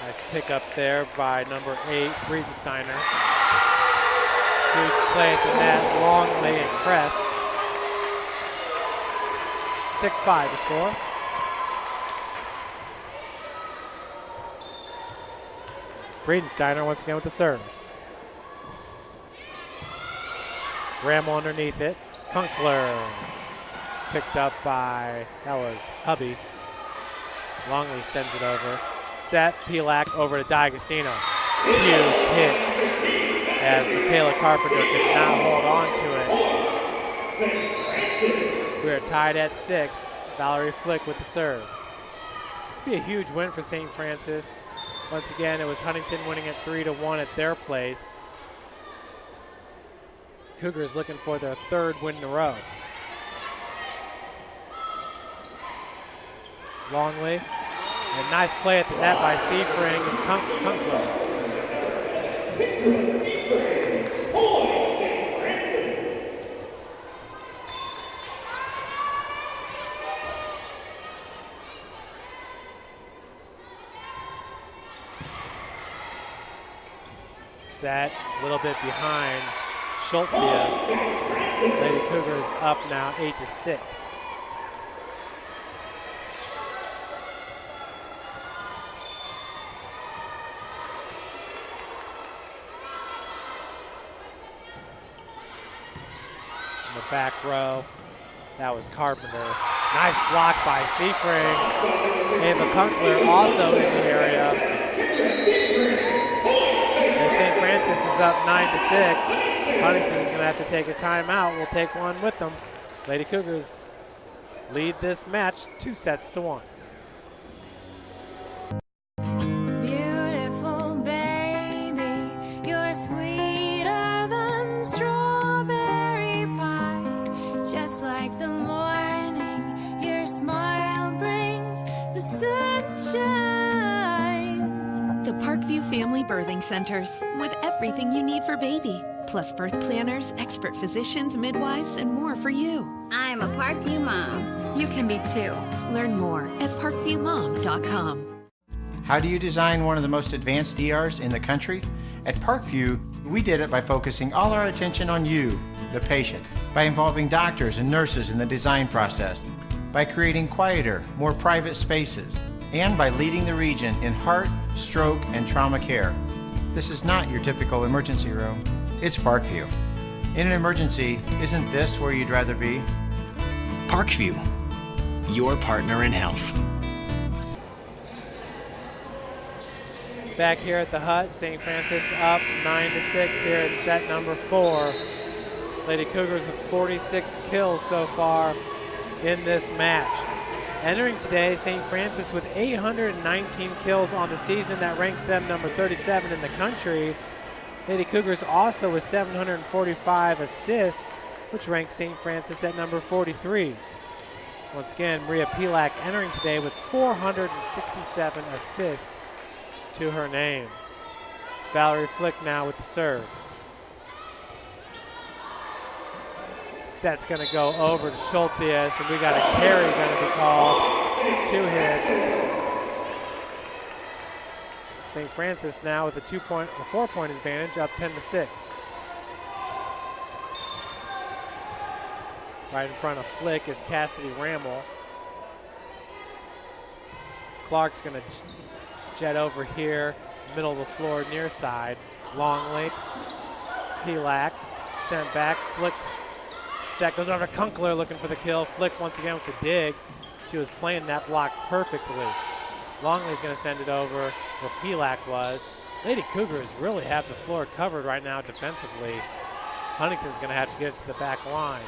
Nice pickup there by number 8, Breitensteiner. Huge play at the net, Longley and Kress. 6-5 to score. Breitensteiner once again with the serve. Rammel underneath it. Kunkler. It's picked up by, that was Hubby. Longley sends it over. Set, Pilak over to D'Agostino. Huge hit as Michaela Carpenter could not hold on to it. We are tied at 6. Valerie Flick with the serve. This will be a huge win for St. Francis. Once again, it was Huntington winning at 3-1 at their place. Cougars looking for their 3rd win in a row. Longley, a nice play at the net by Seafring and Kunkler. Set, a little bit behind Schultz. Lady Cougars up now 8-6. In the back row, that was Carpenter. Nice block by Seafring. Ava Kunkler also in the area. St. Francis is up 9-6. Huntington's going to have to take a timeout. We'll take one with them. Lady Cougars lead this match 2-1. Beautiful baby, you're sweeter than strawberry pie. Just like the morning, your smile brings the sunshine. The Parkview Family Birthing Centers, with everything you need for baby, plus birth planners, expert physicians, midwives, and more for you. I'm a Parkview mom. You can be too. Learn more at parkviewmom.com. How do you design one of the most advanced ERs in the country? At Parkview, we did it by focusing all our attention on you, the patient, by involving doctors and nurses in the design process, by creating quieter, more private spaces, and by leading the region in heart, stroke, and trauma care. This is not your typical emergency room. It's Parkview. In an emergency, isn't this where you'd rather be? Parkview, your partner in health. Back here at the hut, St. Francis up 9-6 here in set number 4. Lady Cougars with 46 kills so far in this match. Entering today, St. Francis with 819 kills on the season. That ranks them number 37 in the country. Lady Cougars also with 745 assists, which ranks St. Francis at number 43. Once again, Maria Pilak entering today with 467 assists to her name. It's Valerie Flick now with the serve. Set's going to go over to Schulthius, and we got a carry going to be called. 2 hits. St. Francis now with a 4-point advantage, up 10-6. Right in front of Flick is Cassidy Rammel. Clark's going to jet over here, middle of the floor, near side. Longley, Pilak, sent back. Flick, set goes over to Kunkler looking for the kill. Flick once again with the dig. She was playing that block perfectly. Longley's going to send it over where Pilak was. Lady Cougars really have the floor covered right now defensively. Huntington's going to have to get it to the back line.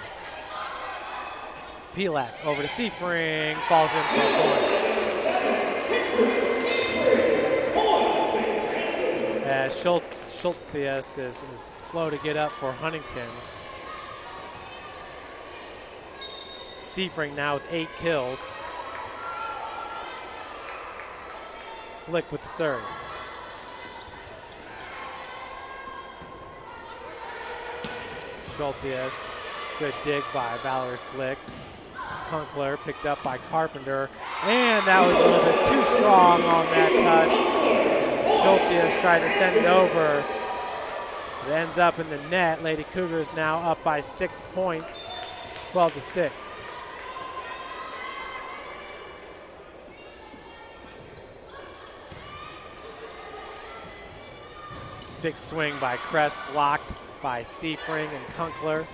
Pilak over to Seafring, falls in for a point. As Schultzius is slow to get up for Huntington. Seafring now with 8 kills. It's Flick with the serve. Schultzius, good dig by Valerie Flick. Kunkler picked up by Carpenter, and that was a little bit too strong on that touch. Schultzius tried to send it over. It ends up in the net. Lady Cougars now up by 6 points, 12-6. Big swing by Kress, blocked by Seafring and Kunkler.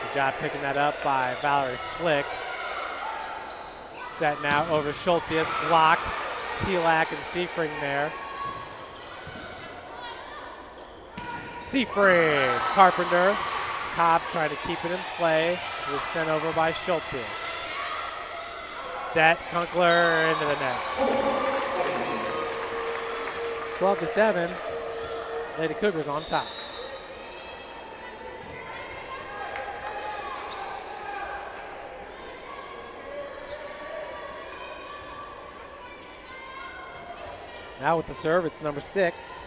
Good job picking that up by Valerie Flick. Set now over Schultzius, blocked. Pilak and Seafring there. Seafring, Carpenter. Cobb trying to keep it in play as it's sent over by Schultzius. Set, Kunkler into the net. 12-7, Lady Cougars on top. Now with the serve, it's number 6,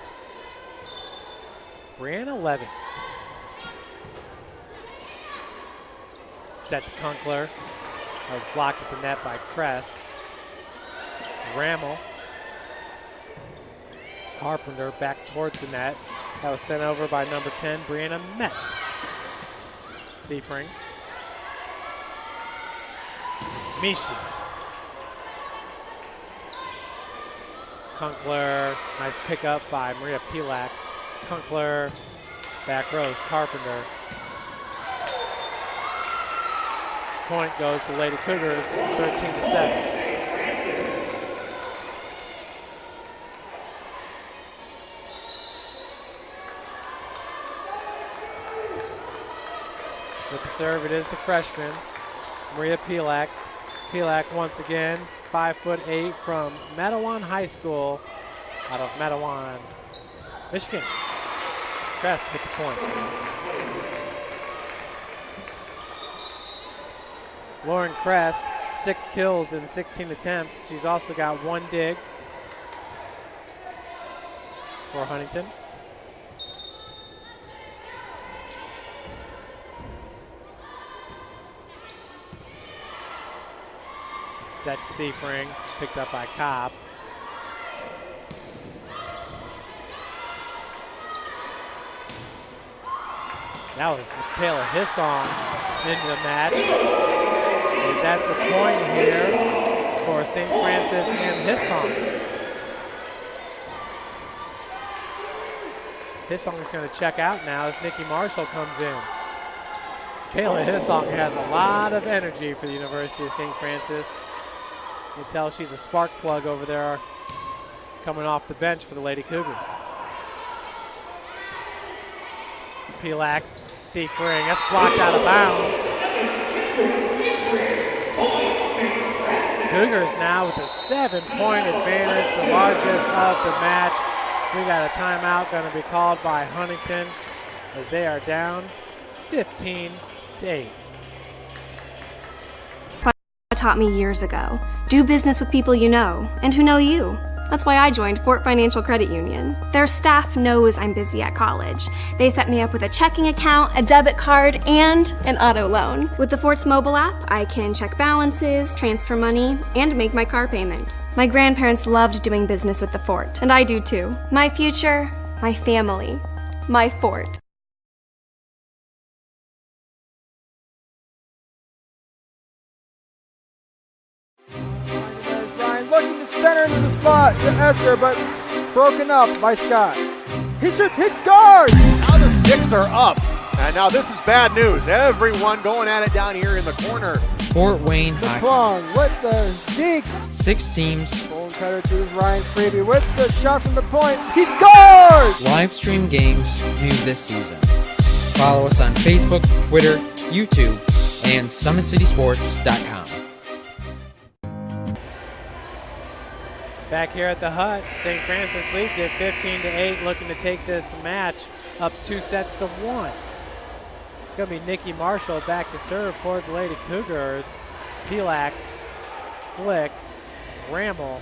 Brianna Levings. Set to Kunkler. That was blocked at the net by Kress. Rammel. Carpenter back towards the net. That was sent over by number 10, Brianna Metz. Seafring. Mishi. Kunkler, nice pickup by Maria Pilak. Kunkler, back rows, Carpenter. Point goes to Lady Cougars, 13-7. With the serve, it is the freshman, Maria Pilak. Pilak once again, 5'8" from Matawan High School out of Matawan, Michigan. Kress with the point. Lauren Kress, 6 kills in 16 attempts. She's also got 1 dig for Huntington. Set Seafring, picked up by Cobb. That was Michaela Hissong into the match. As that's a point here for St. Francis and Hissong. Hissong is going to check out now as Nikki Marshall comes in. Kayla Hissong has a lot of energy for the University of St. Francis. You can tell she's a spark plug over there coming off the bench for the Lady Cougars. Pilak, Seafring, that's blocked out of bounds. Cougars now with a 7-point advantage, the largest of the match. We got a timeout going to be called by Huntington as they are down 15-8. Taught me years ago. Do business with people you know and who know you. That's why I joined Fort Financial Credit Union. Their staff knows I'm busy at college. They set me up with a checking account, a debit card, and an auto loan. With the Fort's mobile app, I can check balances, transfer money, and make my car payment. My grandparents loved doing business with the Fort, and I do too. My future, my family, my Fort. Looking to center into the slot to Esther, but broken up by Scott. He shoots, hits, scores! Now the sticks are up. And now this is bad news. Everyone going at it down here in the corner. Fort Wayne Hockey. McClung with the deke. 6 teams. Bone cutter to Ryan Freeby with the shot from the point. He scores! Live stream games new this season. Follow us on Facebook, Twitter, YouTube, and SummitCitySports.com. Back here at the hut, St. Francis leads it 15-8, looking to take this match up 2-1. It's going to be Nikki Marshall back to serve for the Lady Cougars. Pilak, Flick, Rammel,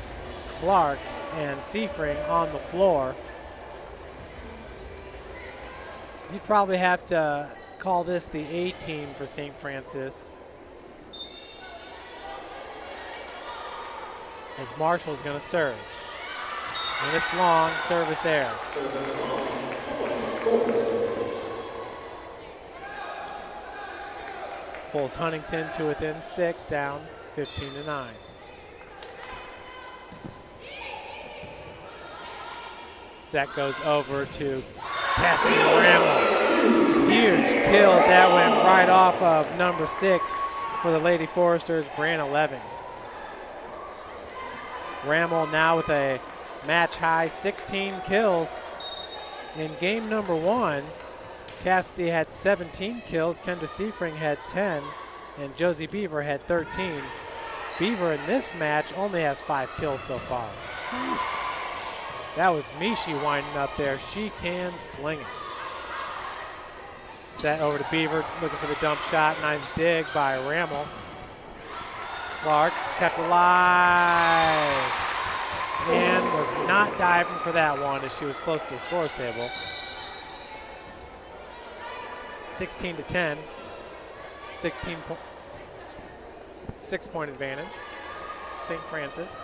Clark, and Seafring on the floor. You'd probably have to call this the A team for St. Francis, as Marshall's going to serve. And it's long, service error. Pulls Huntington to within 6, down 15-9. Set goes over to Cassidy Rammel. Huge kills. That went right off of number 6 for the Lady Foresters, Brianna Levings. Rammel now with a match-high 16 kills. In game number 1, Cassidy had 17 kills, Kendra Seafring had 10, and Josie Beaver had 13. Beaver in this match only has 5 kills so far. That was Mishi winding up there. She can sling it. Set over to Beaver, looking for the dump shot. Nice dig by Rammel. Clark kept alive and was not diving for that one as she was close to the scores table. 16-10, 6-point advantage, St. Francis.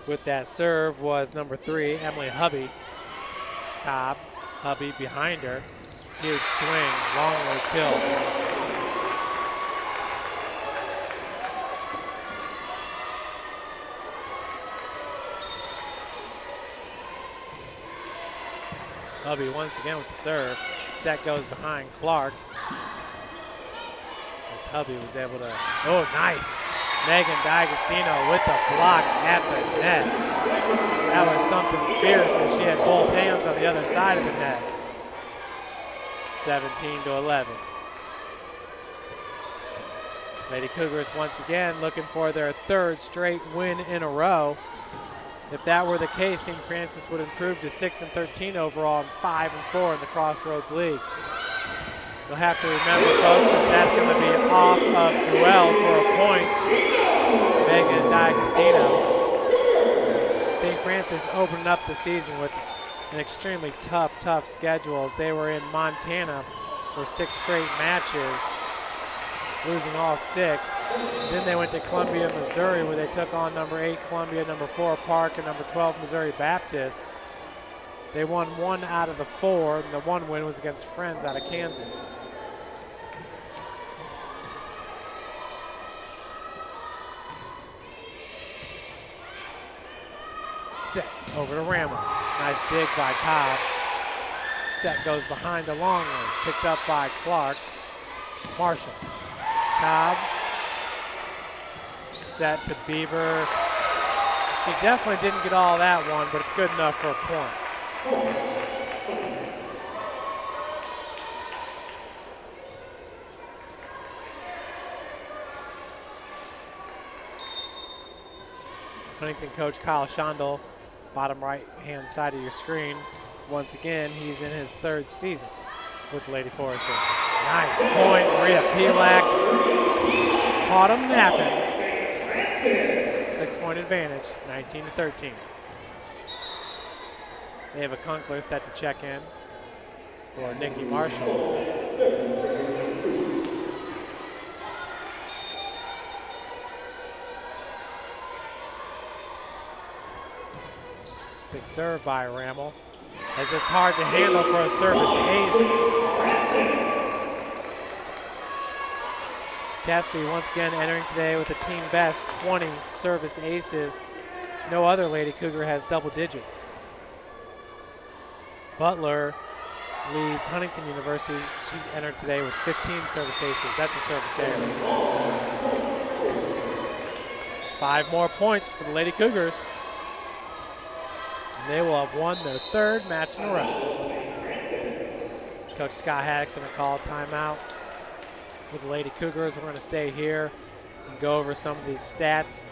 With that serve was number 3, Emily Hubby. Cobb, Hubby behind her. Huge swing, long way kill. Hubby once again with the serve. Set goes behind Clark. As Hubby was able to, oh nice. Megan D'Agostino with the block at the net. That was something fierce as she had both hands on the other side of the net. 17-11. Lady Cougars once again looking for their 3rd straight win in a row. If that were the case, St. Francis would improve to 6-13 overall and 5-4 in the Crossroads League. You'll have to remember, folks, as that's going to be off of Gruelle for a point. Megan D'Agostino. St. Francis opened up the season with an extremely tough schedule as they were in Montana for 6 straight matches, losing all 6. Then they went to Columbia, Missouri, where they took on number 8 Columbia, number 4 Park, and number 12 Missouri Baptist. They won 1 out of the 4, and the 1 win was against Friends out of Kansas. Set over to Ramel. Nice dig by Cobb. Set goes behind the long one. Picked up by Clark. Marshall. Cobb. Set to Beaver. She definitely didn't get all that one, but it's good enough for a point. Huntington coach Kyle Shondel, bottom right-hand side of your screen. Once again, he's in his 3rd season with the Lady Foresters. Nice point, Maria Pilak. Caught him napping. 6-point advantage, 19-13. Ava Kunkler set to check in for Nikki Marshall. Big serve by Ramel, as it's hard to handle for a service ace. Cassidy once again entering today with a team best 20 service aces. No other Lady Cougar has double digits. Butler leads Huntington University. She's entered today with 15 service aces. That's a service error. 5 more points for the Lady Cougars. And they will have won their 3rd match in a row. Coach Scott Haddock's going to call a timeout for the Lady Cougars. We're going to stay here and go over some of these stats.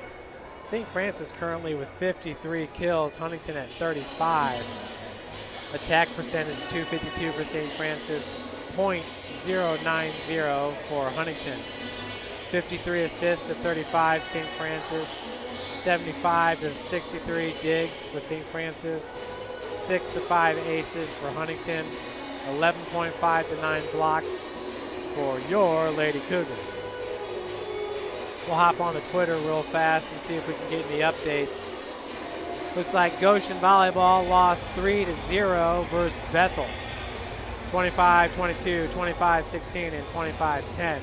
St. Francis currently with 53 kills, Huntington at 35. Attack percentage 252 for St. Francis, .090 for Huntington. 53 assists to 35 St. Francis. 75 to 63 digs for St. Francis, 6 to 5 aces for Huntington, 11.5 to 9 blocks for your Lady Cougars. We'll hop on to Twitter real fast and see if we can get any updates. Looks like Goshen Volleyball lost 3-0 versus Bethel, 25-22, 25-16, and 25-10.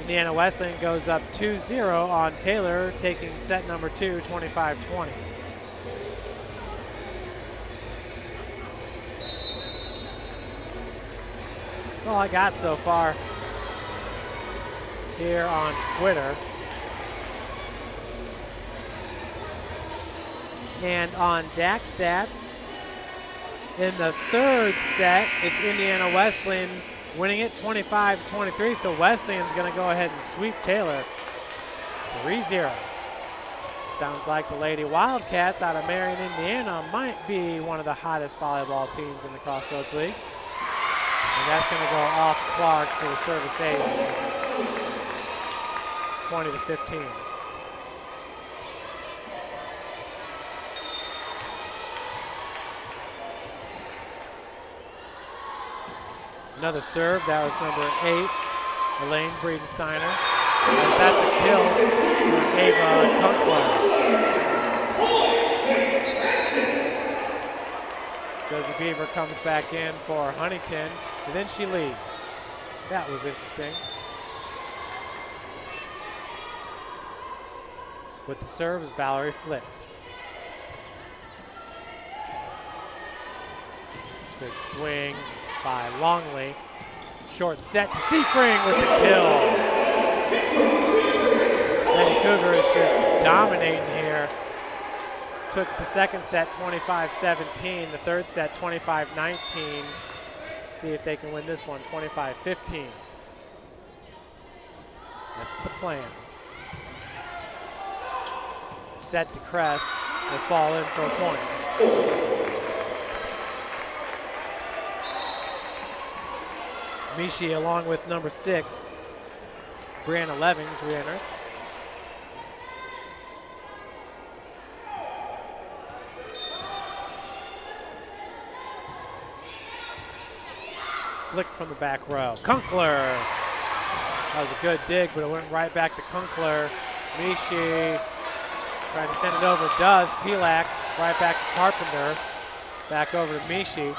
Indiana Wesleyan goes up 2-0 on Taylor, taking set number 2, 25-20. That's all I got so far here on Twitter. And on DAC stats, in the 3rd set, it's Indiana Wesleyan winning it 25-23, so Wesleyan's going to go ahead and sweep Taylor 3-0. Sounds like the Lady Wildcats out of Marion, Indiana might be one of the hottest volleyball teams in the Crossroads League. And that's going to go off Clark for the service ace, 20-15. Another serve, that was number 8, Elaine Breedensteiner. That's a kill for Ava Kunkler. Josie Beaver comes back in for Huntington, and then she leaves. That was interesting. With the serve is Valerie Flick. Big swing by Longley. Short set to Seafring with the kill. Lady Cougar is just dominating here. Took the 2nd set 25-17, the 3rd set 25-19. See if they can win this one 25-15. That's the plan. Set to Cress will fall in for a point. Mishi along with number 6, Brianna Levings, re-enters. Flick from the back row. Kunkler. That was a good dig, but it went right back to Kunkler. Mishi trying to send it over. Does. Pilak right back to Carpenter. Back over to Mishi.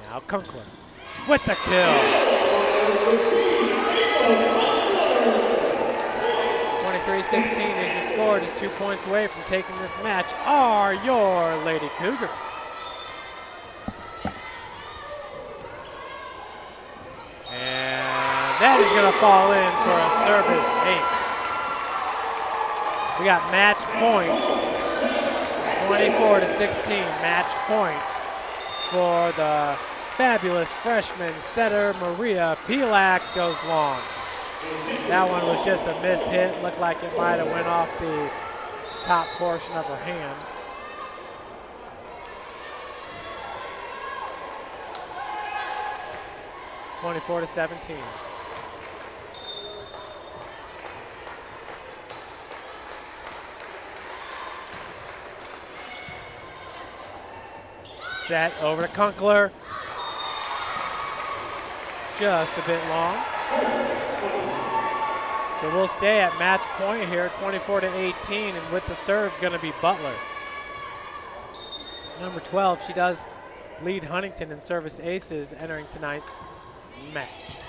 Now Kunkler with the kill. 23-16 is your score. Just 2 points away from taking this match are your Lady Cougars. And that is going to fall in for a service ace. We got match point, 24-16, match point for the fabulous freshman setter Maria Pilak goes long. That one was just a miss hit. Looked like it might have went off the top portion of her hand. It's 24-17. Set over to Kunkler. Just a bit long. So we'll stay at match point here, 24-18, and with the serve's going to be Butler. Number 12, she does lead Huntington in service aces entering tonight's match.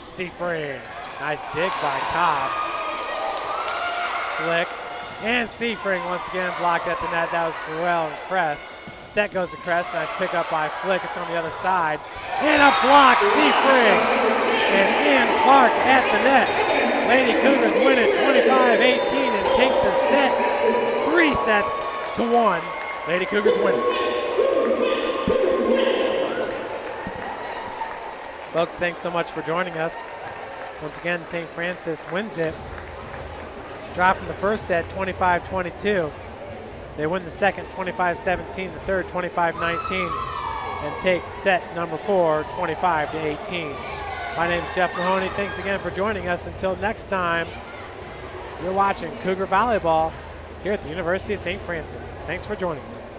Seafring, nice dig by Cobb. Flick, and Seafring once again blocked at the net. That was Burrell and Kress. Set goes to Kress, nice pickup by Flick. It's on the other side. And a block, Seafring. And Ann Clark at the net. Lady Cougars win it 25-18 and take the set 3-1. Lady Cougars win it. Folks, thanks so much for joining us. Once again, St. Francis wins it, dropping the first set 25-22. They win the second 25-17, the third 25-19, and take set number 4 25-18. My name is Jeff Mahoney. Thanks again for joining us. Until next time, you're watching Cougar Volleyball here at the University of St. Francis. Thanks for joining us.